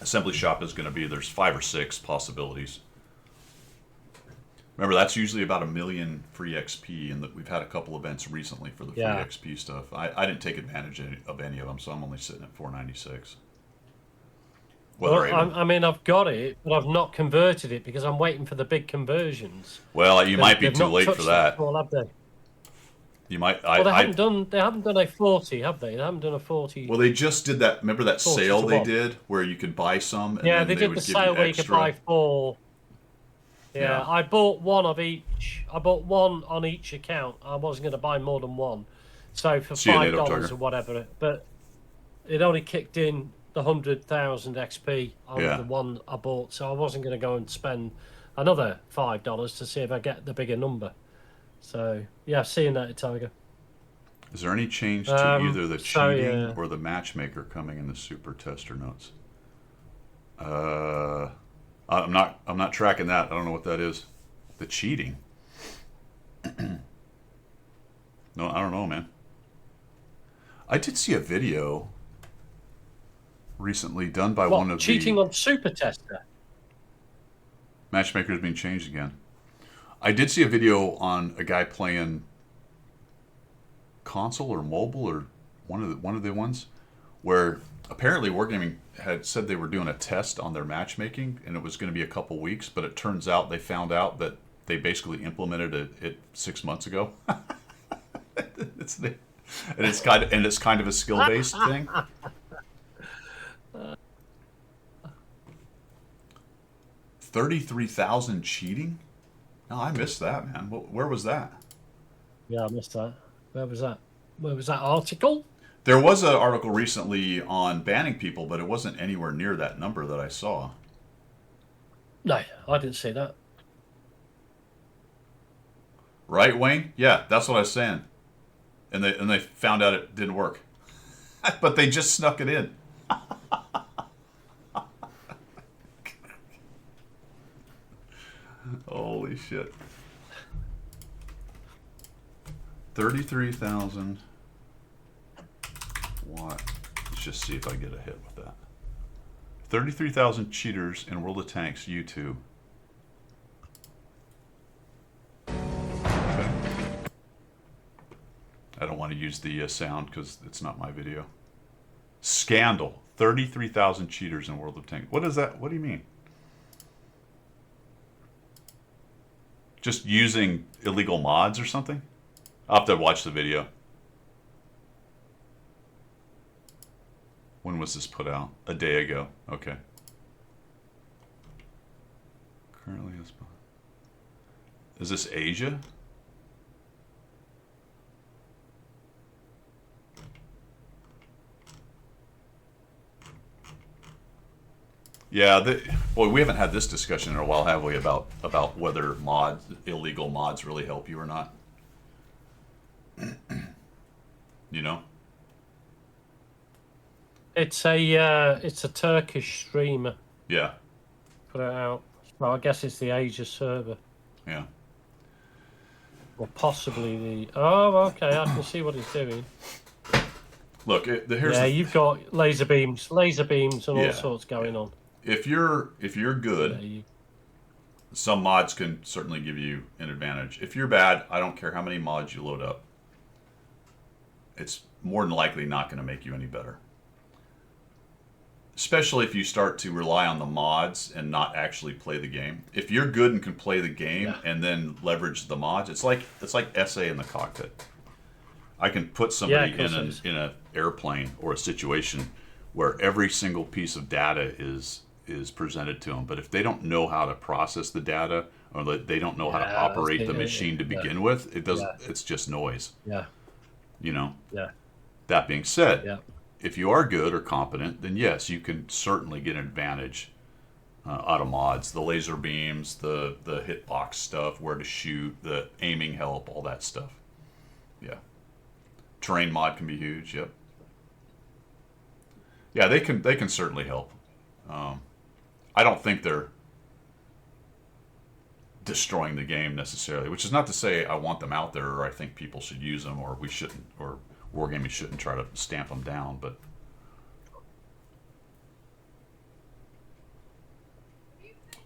assembly shop is going to be, there's 5 or 6 possibilities. Remember, that's usually about 1 million free XP, and we've had a couple events recently for the free XP stuff. I didn't take advantage of any of them, so I'm only sitting at 496. I mean, I've got it, but I've not converted it because I'm waiting for the big conversions. Well, you might be They've too not late for touched that. Well, have they? You might. Well, they haven't done a 40, have they? They haven't done a 40. Well, they just did that. Remember that 40 sale to they what? did where you could buy some? And Yeah, then they did would the give sale you where you could extra. buy 4. Yeah, Yeah. I bought one of each. I bought one on each account. I wasn't going to buy more than one. So for See you later, $5 Tugger. or whatever. But it only kicked in the 100,000 XP on Yeah. the one I bought. So I wasn't going to go and spend another $5 to see if I get the bigger number. So, yeah, seeing that, Tiger. Is there any change to either the cheating yeah. or the matchmaker coming in the super tester notes? I'm not tracking that. I don't know what that is. The cheating. No, I don't know, man. I did see a video recently done by one of cheating the on Super Tester? matchmakers being changed again. I did see a video on a guy playing console or mobile or one of the ones where apparently Wargaming had said they were doing a test on their matchmaking and it was going to be a couple weeks, but it turns out they found out that they basically implemented it 6 months ago. It's kind of a skill based thing. 33,000 cheating? No, I missed that, man. Where was that? Yeah, I missed that. Where was that? Where was that article? There was an article recently on banning people, but it wasn't anywhere near that number that I saw. No, I didn't see that. Right, Wayne? Yeah, that's what I was saying. And they found out it didn't work. But they just snuck it in. Holy shit. 33,000 watt. Let's just see if I get a hit with that. 33,000 cheaters in World of Tanks YouTube. Okay. I don't want to use the sound because it's not my video. Scandal. 33,000 cheaters in World of Tanks. What is that? What do you mean? Just using illegal mods or something? I'll have to watch the video. When was this put out? A day ago. Okay. Currently is this Asia? Yeah, boy, we haven't had this discussion in a while, have we? About whether illegal mods really help you or not. You know? It's a Turkish streamer Yeah. put it out. Well, I guess it's the Asia server, Yeah. or possibly the. Oh, okay, I can see what he's doing. Look, here's Yeah, you've got laser beams, and all Yeah, sorts going on. if you're good, Yeah, some mods can certainly give you an advantage. If you're bad, I don't care how many mods you load up. It's more than likely not going to make you any better. especially if you start to rely on the mods and not actually play the game. If you're good and can play the game and then leverage the mods, it's like SA in the cockpit. I can put somebody in a airplane or a situation where every single piece of data is presented to them, but if they don't know how to process the data or they don't know how to operate the machine to begin with, it doesn't. It's just noise. Yeah. You know. Yeah. That being said, if you are good or competent, then yes, you can certainly get an advantage out of mods. The laser beams, the hitbox stuff, where to shoot, the aiming help, all that stuff. Yeah. Terrain mod can be huge. Yep. Yeah, they can certainly help. I don't think they're destroying the game necessarily, which is not to say I want them out there or I think people should use them or we shouldn't, or Wargaming shouldn't try to stamp them down, but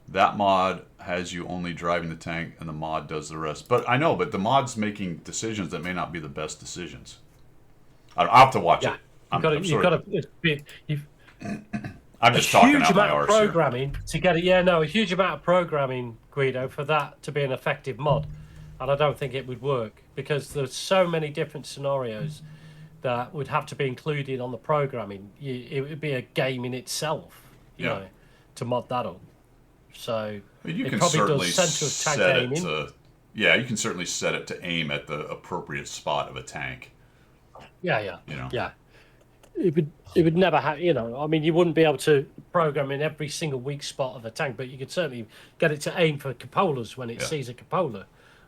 that mod has you only driving the tank and the mod does the rest. But I know, but the mod's making decisions that may not be the best decisions. I'll have to watch it. I'm just talking out my arse here. Programming to get it. Yeah, no, a huge amount of programming, Guido, for that to be an effective mod, and I don't think it would work because there's so many different scenarios that would have to be included on the programming. It would be a game in itself, you know, to mod that up. So you can certainly set it to, you can certainly set it to aim at the appropriate spot of a tank. Yeah. You know. Yeah. It would never have, you know, I mean, you wouldn't be able to program in every single weak spot of a tank, but you could certainly get it to aim for cupolas when it sees a cupola,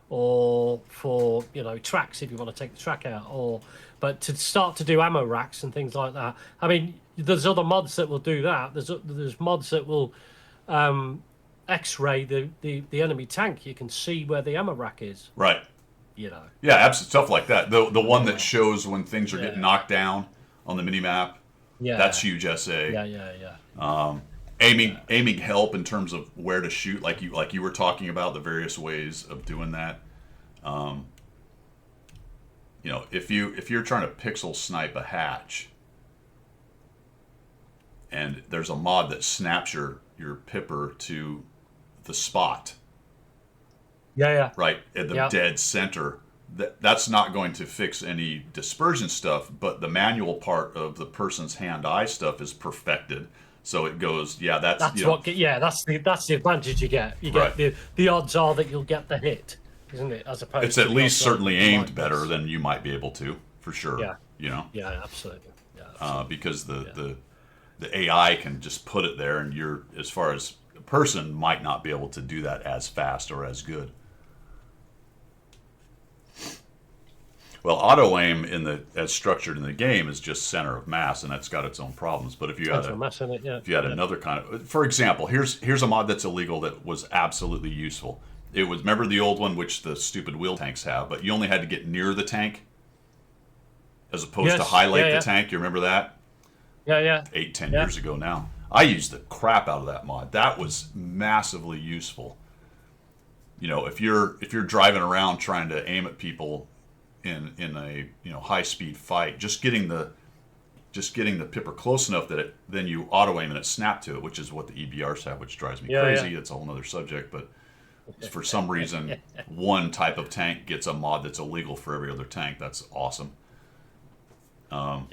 or for, you know, tracks if you want to take the track out, but to start to do ammo racks and things like that. I mean, there's other mods that will do that. There's mods that will X-ray the enemy tank. You can see where the ammo rack is. Right. You know. Yeah, absolutely, stuff like that. The one that shows when things are getting knocked down on the mini map. Yeah, that's huge. SA. Yeah. Aiming help in terms of where to shoot, like you were talking about, the various ways of doing that. You know, if you're trying to pixel snipe a hatch, and there's a mod that snaps your pipper to the spot. Yeah. Right at the dead center. That's not going to fix any dispersion stuff, but the manual part of the person's hand-eye stuff is perfected. So it goes, that's the advantage you get. You get the odds are that you'll get the hit, isn't it? As opposed it's at least certainly aimed better than you might be able to, for sure. Yeah. You know? Yeah, absolutely. Yeah, because the AI can just put it there, and you're, as far as a person, might not be able to do that as fast or as good. Well, auto aim as structured in the game is just center of mass, and that's got its own problems. But if you had another kind of, for example, here's a mod that's illegal that was absolutely useful. It was, remember the old one, which the stupid wheel tanks have, but you only had to get near the tank as opposed to highlight the tank. You remember that? Yeah. 10 years ago now. I used the crap out of that mod. That was massively useful. You know, if you're driving around trying to aim at people in a high speed fight, just getting the pipper close enough that then you auto aim and it snap to it, which is what the EBRs have, which drives me crazy. It's a whole other subject, but for some reason one type of tank gets a mod that's illegal for every other tank. That's awesome. Of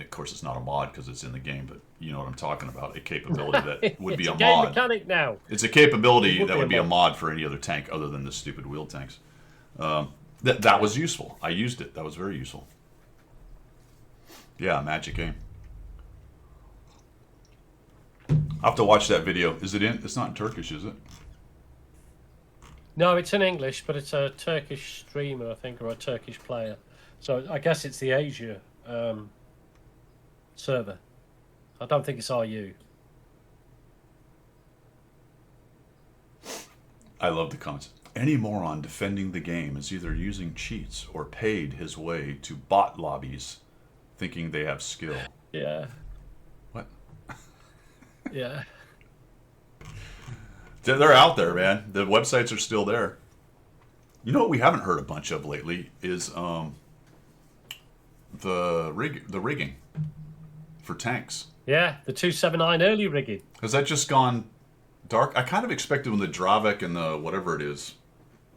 course, it's not a mod because it's in the game, but you know what I'm talking about. A capability that would be a mod. Game mechanic now. It's a capability that would be a mod for any other tank other than the stupid wheel tanks. That was useful. I used it. That was very useful. Yeah, magic game. I'll have to watch that video. Is it in? It's not in Turkish, is it? No, it's in English, but it's a Turkish streamer, I think, or a Turkish player. So I guess it's the Asia server. I don't think it's RU. I love the comments. Any moron defending the game is either using cheats or paid his way to bot lobbies thinking they have skill. Yeah. What? Yeah. They're out there, man. The websites are still there. You know what we haven't heard a bunch of lately is the rigging for tanks. Yeah, the 279 early rigging. Has that just gone dark? I kind of expected when the Dravek and the whatever it is,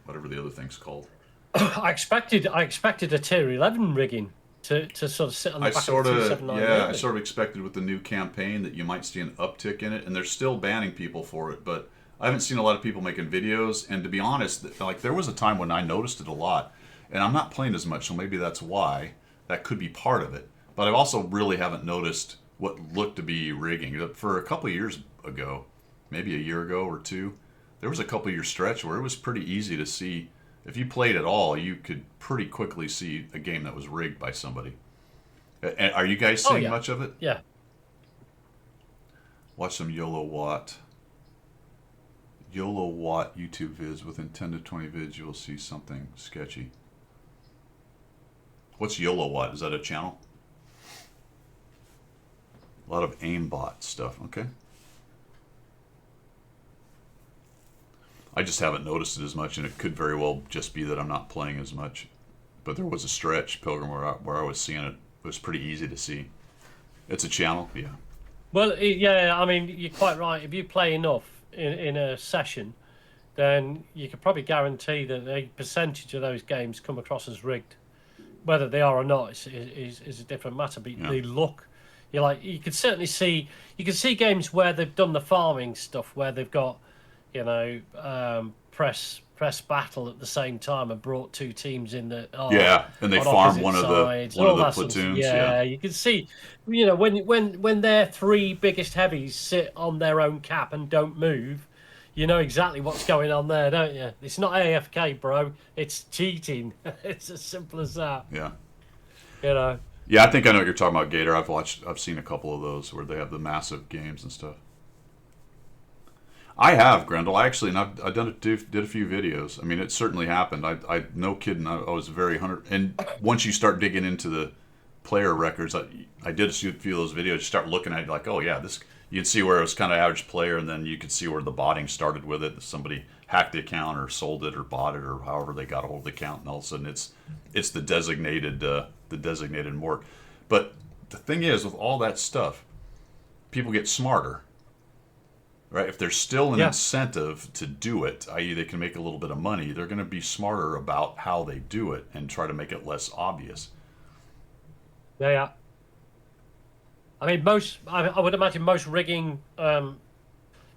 whatever the other thing's called. I expected a tier 11 rigging to sort of sit on the back of the 279 early. I sort of expected with the new campaign that you might see an uptick in it, and they're still banning people for it, but I haven't seen a lot of people making videos, and to be honest, like there was a time when I noticed it a lot, and I'm not playing as much, so maybe that's why. That could be part of it. But I also really haven't noticed what looked to be rigging. For a couple of years ago, maybe a year ago or two, there was a couple of year stretch where it was pretty easy to see. If you played at all, you could pretty quickly see a game that was rigged by somebody. Are you guys seeing much of it? Yeah. Watch some YOLO Watt YouTube vids. Within 10 to 20 vids, you will see something sketchy. What's YOLO Watt? Is that a channel? A lot of aimbot stuff. Okay. I just haven't noticed it as much, and it could very well just be that I'm not playing as much. But there was a stretch, Pilgrim, where I was seeing it. It was pretty easy to see. It's a channel, yeah. Well, yeah, I mean, you're quite right. If you play enough in a session, then you could probably guarantee that a percentage of those games come across as rigged. Whether they are or not is a different matter. But they look, you can certainly see. You can see games where they've done the farming stuff, where they've got, press battle at the same time and brought two teams in that. And they farm one of the platoons. You can see, when their three biggest heavies sit on their own cap and don't move. You know exactly what's going on there, don't you? It's not AFK, bro. It's cheating. It's as simple as that. Yeah. Yeah, I think I know what you're talking about, Gator. I've seen a couple of those where they have the massive games and stuff. I have, Grendel. I did a few videos. I mean, it certainly happened. I no kidding. I was very and once you start digging into the player records, I did a few of those videos. You start looking at it like, oh yeah, this. You can see where it was kind of average player, and then you could see where the botting started with it. Somebody hacked the account or sold it or bought it or however they got a hold of the account, and all of a sudden it's the designated mort. But the thing is, with all that stuff, people get smarter, right? If there's still an incentive to do it, i.e. they can make a little bit of money, they're going to be smarter about how they do it and try to make it less obvious. Yeah. I mean, I would imagine most rigging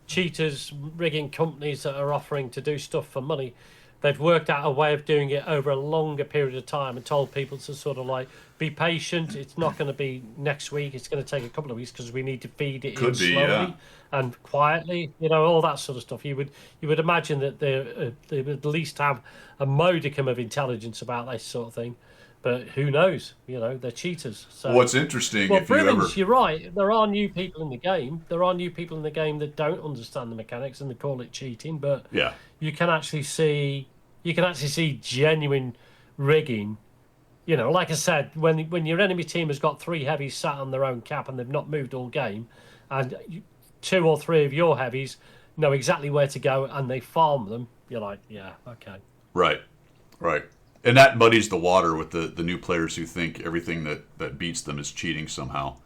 cheaters, rigging companies that are offering to do stuff for money, they've worked out a way of doing it over a longer period of time and told people to sort of be patient. It's not going to be next week. It's going to take a couple of weeks because we need to feed it in slowly and quietly. All that sort of stuff. You would imagine that they would at least have a modicum of intelligence about this sort of thing. But who knows? They're cheaters. So, what's interesting, you're right. There are new people in the game. There are new people in the game that don't understand the mechanics and they call it cheating. But you can actually see genuine rigging. Like I said, when your enemy team has got three heavies sat on their own cap and they've not moved all game, and two or three of your heavies know exactly where to go and they farm them, you're like, yeah, okay. Right. And that muddies the water with the new players who think everything that beats them is cheating somehow.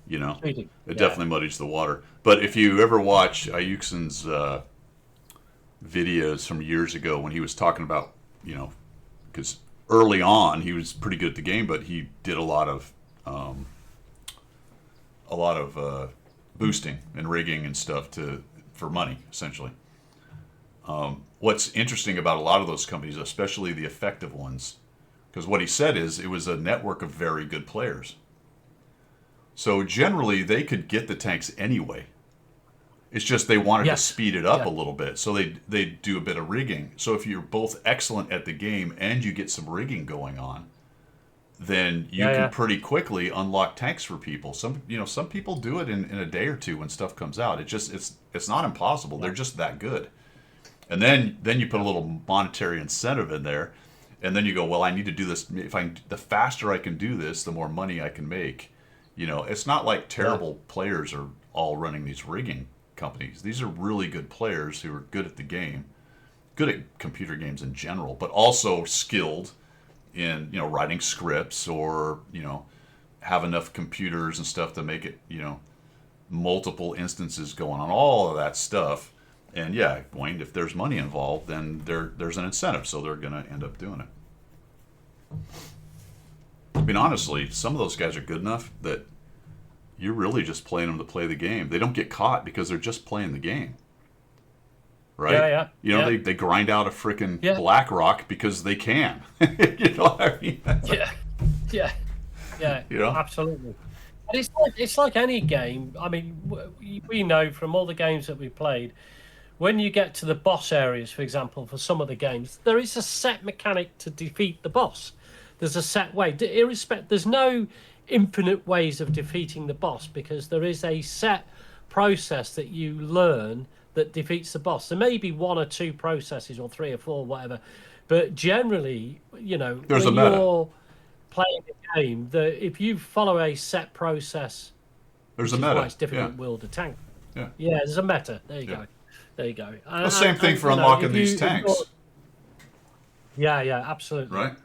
Cheating. It definitely muddies the water. But if you ever watch Ayukson's videos from years ago when he was talking about, because early on he was pretty good at the game, but he did a lot of boosting and rigging and stuff for money, essentially. What's interesting about a lot of those companies, especially the effective ones, because what he said is it was a network of very good players. So generally they could get the tanks anyway. It's just they wanted to speed it up a little bit, so they do a bit of rigging. So if you're both excellent at the game and you get some rigging going on, then you can pretty quickly unlock tanks for people. Some people do it in a day or two when stuff comes out. It's not impossible. They're just that good. And then you put a little monetary incentive in there, and then you go, well, I need to do this. The faster I can do this, the more money I can make. It's not like terrible players are all running these rigging companies. These are really good players who are good at the game, good at computer games in general, but also skilled in writing scripts or have enough computers and stuff to make it multiple instances going on, all of that stuff. And yeah, Wayne, if there's money involved, then there's an incentive, so they're going to end up doing it. I mean, honestly, some of those guys are good enough that you're really just playing them to play the game. They don't get caught because they're just playing the game. Right? Yeah. You know, they grind out a freaking BlackRock because they can. You know what I mean? Yeah. You know? Absolutely. And it's like any game. I mean, we know from all the games that we played, when you get to the boss areas, for example, for some of the games, there is a set mechanic to defeat the boss. There's a set way. There's no infinite ways of defeating the boss because there is a set process that you learn that defeats the boss. There may be one or two processes or three or four, whatever, but generally, you know, there's when a meta. you're playing a game, if you follow a set process, there's a which is meta. why it's difficult to wield a tank. Yeah, there's a meta. There you go. There you go. The same thing for unlocking these tanks. Yeah, absolutely. Right?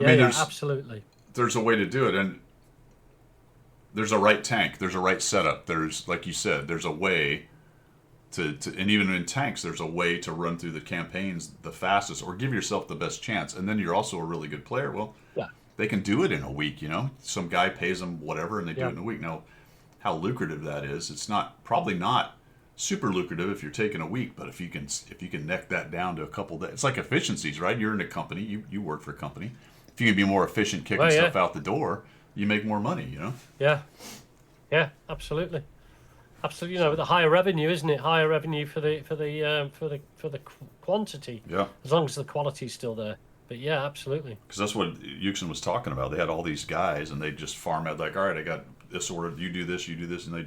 I Yeah, mean, absolutely. There's a way to do it, and there's a right tank. There's a right setup. There's, like you said, there's a way to and even in tanks, there's a way to run through the campaigns the fastest or give yourself the best chance. And then you're also a really good player. Well, they can do it in a week, you know? Some guy pays them whatever, and they do it in a week. Now, how lucrative that is, it's probably not super lucrative if you're taking a week, but if you can neck that down to a couple days, it's like efficiencies, right? You're in a company, you work for a company. If you can be more efficient kicking stuff out the door, you make more money, you know? Yeah, absolutely. Absolutely, you know, the higher revenue, isn't it? Higher revenue for the quantity. Yeah. As long as the quality's still there. But yeah, absolutely. Because that's what Euxin was talking about. They had all these guys, and they just farm out like, all right, I got this order. You do this, and they,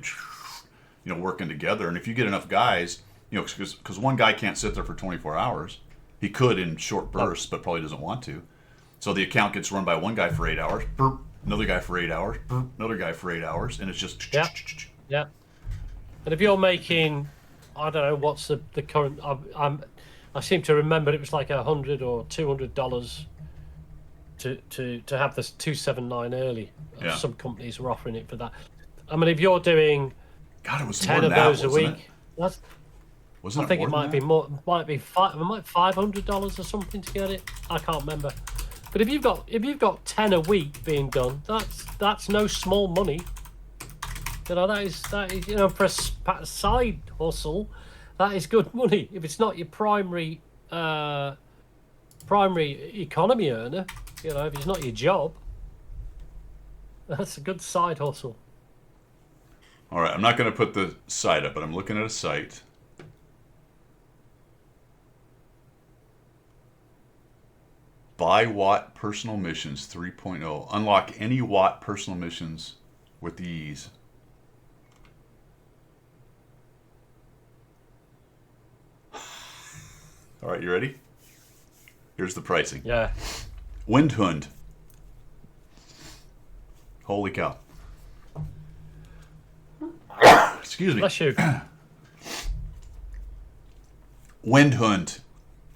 you know, working together. And if you get enough guys, you know, because one guy can't sit there for 24 hours. He could in short bursts, but probably doesn't want to. So the account gets run by one guy for 8 hours, another guy for 8 hours, another guy for 8 hours, and it's just yeah. And if you're making, I don't know what's the current. I seem to remember it was like $100 or $200 to have this 279 early. Yeah. Some companies were offering it for that. I mean, if you're doing God, it was 10 of those a week, I think it might be more. Might be $500 or something to get it. I can't remember. But if you've got 10 a week being done, that's no small money. You know, that is you know, for a side hustle, that is good money. If it's not your primary economy earner, you know, if it's not your job, that's a good side hustle. All right, I'm not going to put the site up, but I'm looking at a site. Buy Watt Personal Missions 3.0. Unlock any Watt personal missions with ease. All right, you ready? Here's the pricing. Yeah. Windhund. Holy cow. Excuse me. Bless you. Windhund.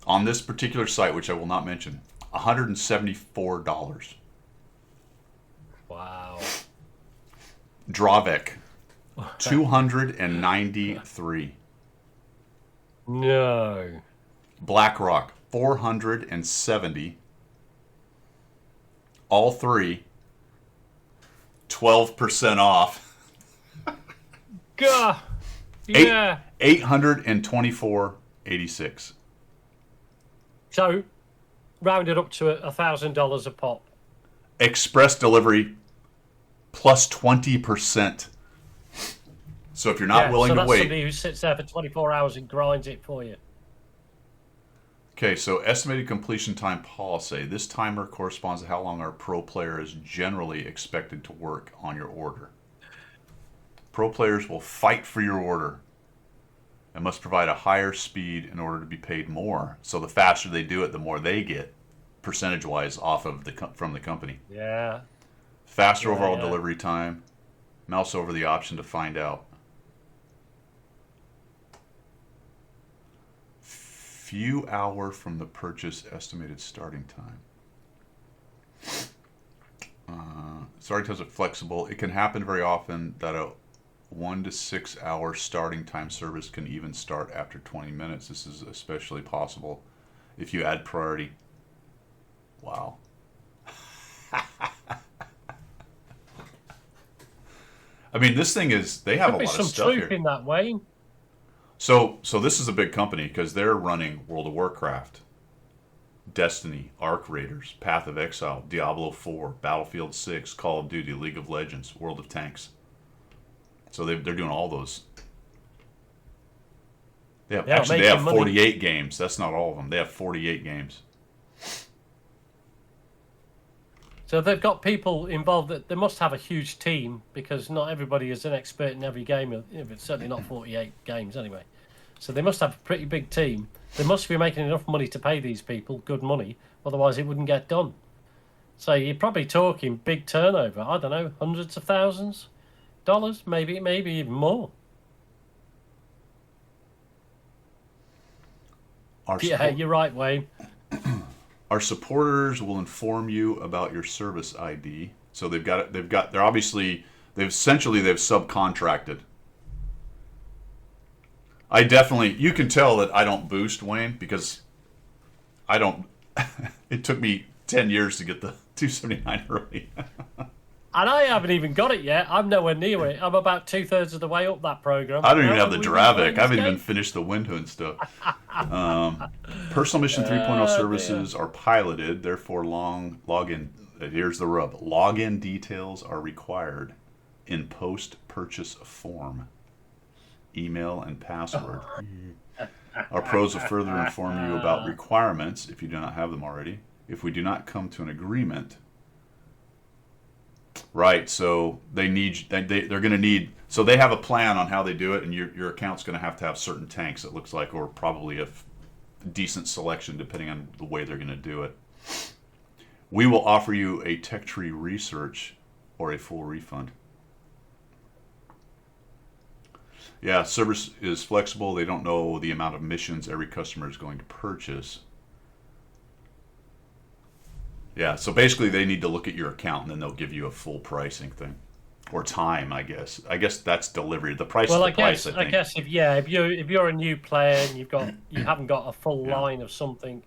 On this particular site, which I will not mention, $174. Wow. Dravek. 293. No. BlackRock. 470. All three. 12% off. Gah. Yeah. 824.86. So, rounded up to $1,000 a pop. Express delivery plus 20%. So if you're not willing so to that's wait. Somebody who sits there for 24 hours and grinds it for you. Okay, so estimated completion time policy. This timer corresponds to how long our pro player is generally expected to work on your order. Pro players will fight for your order and must provide a higher speed in order to be paid more. So the faster they do it, the more they get, percentage-wise, off of from the company. Yeah. Faster overall delivery time. Mouse over the option to find out. Few hour from the purchase estimated starting time. Starting times are flexible. It can happen very often that a 1 to 6 hour starting time service can even start after 20 minutes. This is especially possible if you add priority. Wow. I mean, this thing is, they have Could a be lot some of stuff truth here. in that, Wayne. So this is a big company because they're running World of Warcraft, Destiny, Arc Raiders, Path of Exile, Diablo 4, Battlefield 6, Call of Duty, League of Legends, World of Tanks. So they're doing all those. They have, actually, they have 48 games. That's not all of them. They have 48 games. So they've got people involved. That they must have a huge team because not everybody is an expert in every game. It's certainly not 48 games anyway. So they must have a pretty big team. They must be making enough money to pay these people good money. Otherwise, it wouldn't get done. So you're probably talking big turnover. I don't know, hundreds of thousands dollars, maybe even more. Yeah, you're right, Wayne. Our supporters will inform you about your service ID. So they've subcontracted. I definitely, you can tell that I don't boost, Wayne, because I don't, it took me 10 years to get the 279 early. And I haven't even got it yet. I'm nowhere near it. I'm about 2/3 of the way up that program. I don't even have the Dravik. I haven't even finished the Windhoon stuff. Personal Mission 3.0 services are piloted, therefore login. Here's the rub. Login details are required in post-purchase form. Email and password. Our pros will further inform you about requirements if you do not have them already. If we do not come to an agreement. Right, so they're going to need, so they have a plan on how they do it, and your account's going to have certain tanks, it looks like, or probably a decent selection depending on the way they're going to do it. We will offer you a tech tree research or a full refund. Yeah, service is flexible. They don't know the amount of missions every customer is going to purchase. Yeah, so basically they need to look at your account and then they'll give you a full pricing thing. Or time, I guess. I guess that's delivery. The price is the price, I think. I guess if you're a new player and you haven't got a full line of something,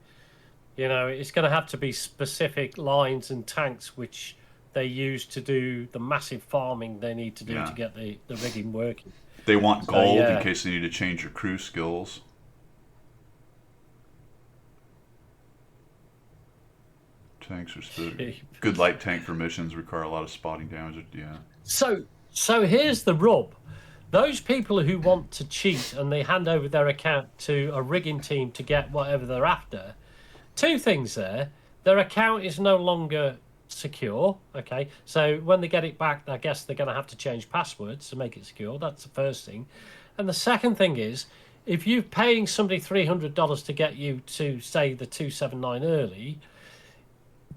it's going to have to be specific lines and tanks which they use to do the massive farming they need to do to get the rigging working. They want gold in case they need to change your crew skills. Tanks are good light tank for missions require a lot of spotting damage. Yeah. So here's the rub. Those people who want to cheat and they hand over their account to a rigging team to get whatever they're after, two things there. Their account is no longer secure. Okay, so when they get it back, I guess they're going to have to change passwords to make it secure. That's the first thing. And the second thing is, if you're paying somebody $300 to get you to, say, the 279 early,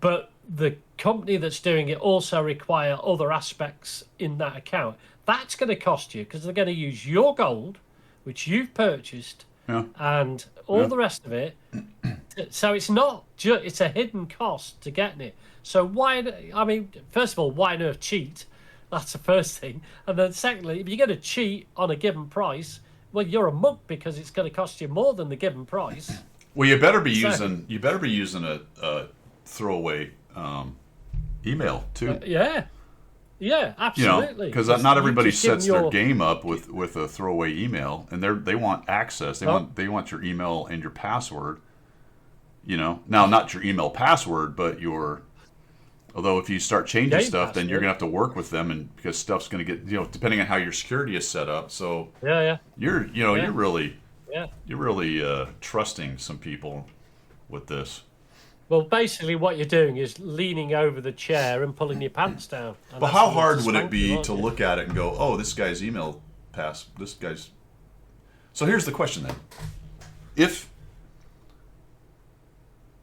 but the company that's doing it also require other aspects in that account, that's going to cost you because they're going to use your gold, which you've purchased, and all the rest of it. So it's not it's a hidden cost to getting it. So first of all, why on earth cheat? That's the first thing. And then secondly, if you're going to cheat on a given price, well, you're a mug because it's going to cost you more than the given price. Well, you better be using a throwaway email too. Yeah, absolutely. Because not everybody sets their game up with a throwaway email, and they want access. They want your email and your password. Now not your email password, but your. Although if you start changing stuff, then you're gonna have to work with them, and because stuff's gonna get depending on how your security is set up. So you're really trusting some people with this. Well, basically, what you're doing is leaning over the chair and pulling your pants down. But how hard would it be to look at it and go, "Oh, this guy's email pass. This guy's." So here's the question then: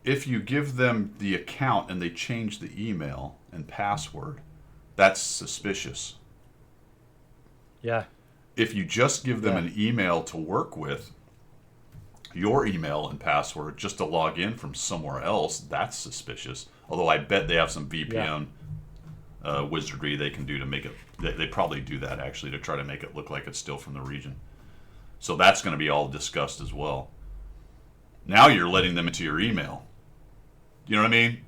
If you give them the account and they change the email and password, that's suspicious. Yeah. If you just give them an email to work with, your email and password just to log in from somewhere else, that's suspicious. Although I bet they have some VPN wizardry they can do to make it. They probably do that actually to try to make it look like it's still from the region. So that's going to be all discussed as well. Now you're letting them into your email. You know what I mean?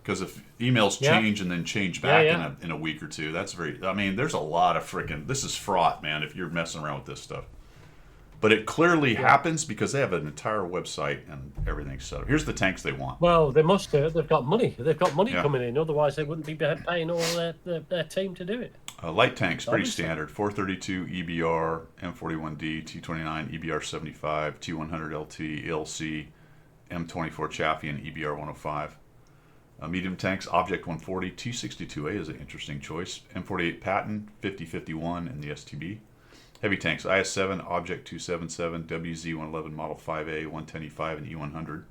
Because if emails change and then change back in a week or two, that's very. I mean, there's a lot of freaking. This is fraught, man. If you're messing around with this stuff, but it clearly happens because they have an entire website and everything set up. Here's the tanks they want. Well, they must do. They've got money. They've got money coming in. Otherwise, they wouldn't be paying all their team to do it. Light tanks, pretty standard. 432 EBR, M41D, T29, EBR 75, T100 LT, ELC, M24 Chaffee, and EBR 105. Medium tanks, Object 140, T62A is an interesting choice. M48 Patton, 5051 in the STB. Heavy tanks, IS-7, Object 277, WZ-111 Model 5A, 110E5, and E100.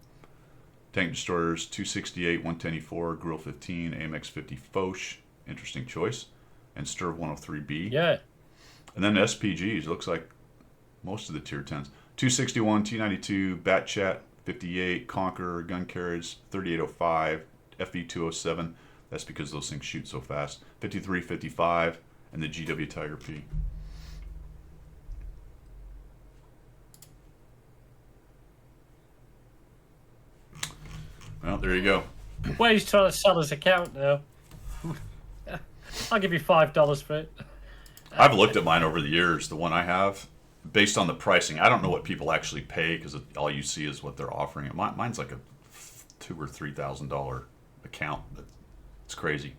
Tank destroyers, 268, 110E4, Grill 15, AMX 50 Foch, interesting choice. And Sturv 103B. Yeah. And then SPGs, looks like most of the tier 10s. 261, T92, Batchat 58, Conqueror, gun carriage 3805, FV207. That's because those things shoot so fast. 5355, and the GW Tiger P. Well, there you go. Well, he's trying to sell his account now. I'll give you $5 for it. I've looked at mine over the years, the one I have, based on the pricing. I don't know what people actually pay because all you see is what they're offering. Mine's like a $2,000 or $3,000 account. It's crazy.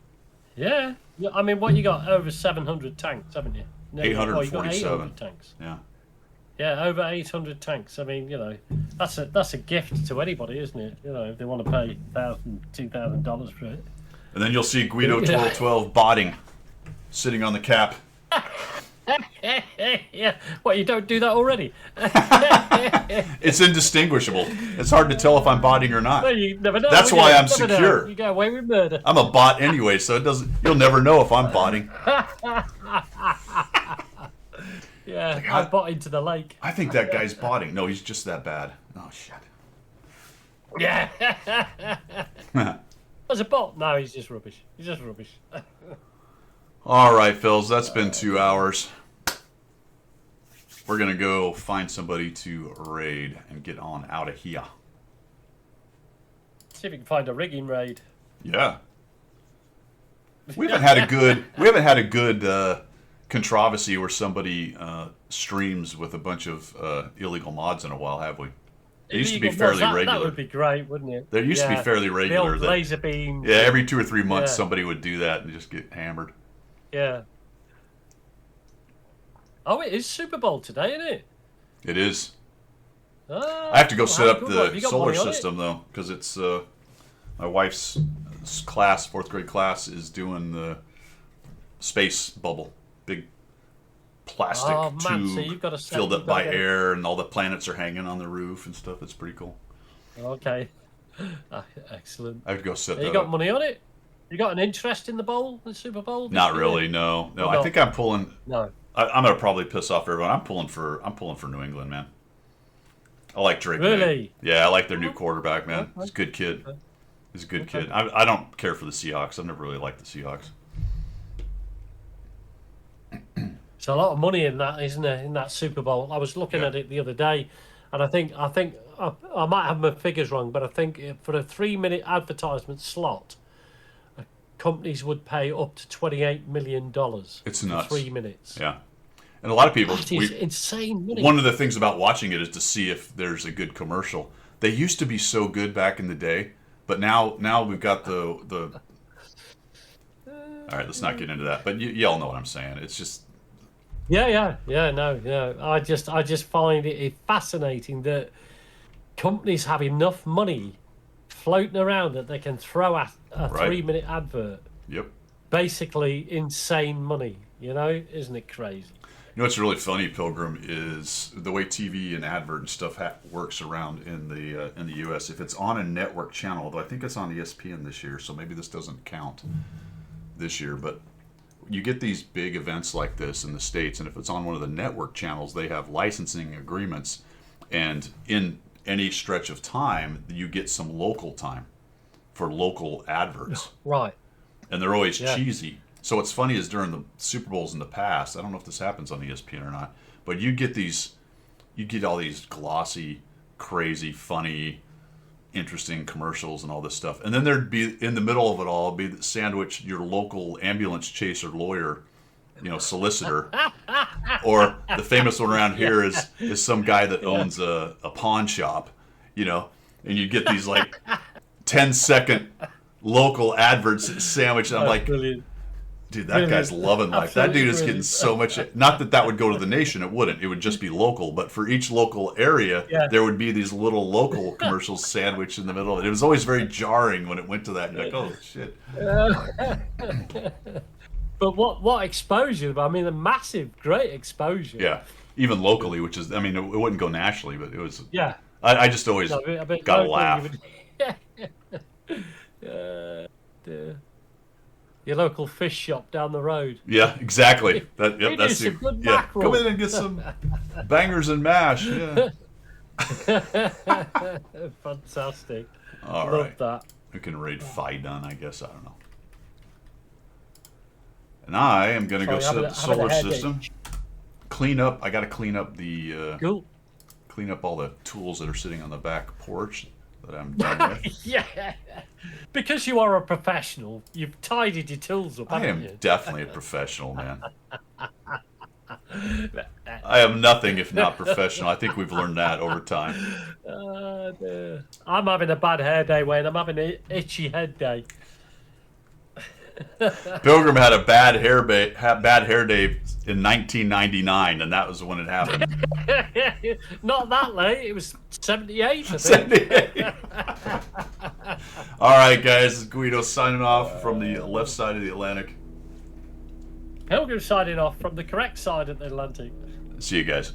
Yeah. I mean, what you got? Over 700 tanks, haven't you? No, 847. You got 800 tanks. Yeah. Yeah, over 800 tanks. I mean, you know, that's a gift to anybody, isn't it? You know, if they want to pay $1,000, $2,000 for it. And then you'll see Guido 1212 botting, sitting on the cap. Yeah. What, you don't do that already? It's indistinguishable. It's hard to tell if I'm botting or not. Well, you never know. That's why I'm secure. You get away with murder. I'm a bot anyway, so it doesn't. You'll never know if I'm botting. Yeah, I bought into the lake. I think that guy's botting. No, he's just that bad. Oh shit. Yeah. As a bot? No, he's just rubbish. He's just rubbish. All right, Phils, that's been 2 hours. We're going to go find somebody to raid and get on out of here. See if we can find a rigging raid. Yeah. We haven't had a good controversy where somebody streams with a bunch of illegal mods in a while, have we? It used to be fairly regular. That would be great, wouldn't it? There used to be fairly regular. The old laser beam. Yeah, every 2 or 3 months somebody would do that and just get hammered. Yeah. Oh, it is Super Bowl today, isn't it? It is. Oh, I have to go set up good. the solar system, though, because it's my wife's class, 4th grade class, is doing the space bubble. Big plastic tube so you've got to filled up by air, and all the planets are hanging on the roof and stuff. It's pretty cool. Okay. Excellent. I have to go set that up. You got money on it? You got an interest in the bowl, the Super Bowl? Not really, no. I think I'm pulling. No. I'm gonna probably piss off everyone. I'm pulling for New England, man. I like Drake. Really? Man. Yeah, I like their new quarterback, man. He's a good kid. He's a good kid. I don't care for the Seahawks. I've never really liked the Seahawks. There's a lot of money in that, isn't there? In that Super Bowl. I was looking at it the other day, and I think I might have my figures wrong, but I think for a 3-minute advertisement slot, companies would pay up to $28 million. It's nuts. For 3 minutes. Yeah, and a lot of people. It's insane money. One of the things about watching it is to see if there's a good commercial. They used to be so good back in the day, but now we've got the. All right, let's not get into that. But you all know what I'm saying. It's just. Yeah. I just find it fascinating that companies have enough money floating around that they can throw at a 3-minute advert. Yep. Basically insane money, isn't it crazy? You know what's really funny, Pilgrim, is the way TV and advert and stuff works around in the U.S. If it's on a network channel, although I think it's on ESPN this year, so maybe this doesn't count this year, but you get these big events like this in the States, and if it's on one of the network channels, they have licensing agreements, and in any stretch of time, you get some local time for local adverts. Right. and they're always Yeah. cheesy. So what's funny is during the Super Bowls in the past, I don't know if this happens on ESPN or not, but you get all these glossy, crazy, funny, interesting commercials and all this stuff, and then there'd be in the middle of it all be sandwiched your local ambulance chaser lawyer, solicitor, or the famous one around here is some guy that owns a pawn shop, and you get these like 10-second local adverts sandwiched. And I'm like, Brilliant. dude, that guy's loving life. That dude is getting so much. Not that would go to the nation. It wouldn't. It would just be local. But for each local area, there would be these little local commercials sandwiched in the middle. It was always very jarring when it went to that. You're like, oh, shit. But what exposure? I mean, a massive, great exposure. Yeah. Even locally, which is, I mean, it wouldn't go nationally, but it was. Yeah. I just always No, I mean, got to locally, laugh. Your local fish shop down the road. Yeah, exactly. We do That's some good yeah. mackerel. Come in and get some bangers and mash. Yeah. Fantastic. All Love right. that. We can raid Phidon, I guess. I don't know. And I am going to go Sorry, set up the solar having a headache. system. Clean up. I got to clean up the Cool. clean up all the tools that are sitting on the back porch that I'm done with. Yeah. Because you are a professional, you've tidied your tools up, I haven't am you? definitely a professional, man. I am nothing if not professional. I think we've learned that over time. Dear. I'm having a bad hair day, Wayne. I'm having an itchy head day. Pilgrim had a bad hair day in 1999, and that was when it happened. Not that late. It was 78, I think. 78. All right, guys. This is Guido signing off from the left side of the Atlantic. Pilgrim signing off from the correct side of the Atlantic. See you guys.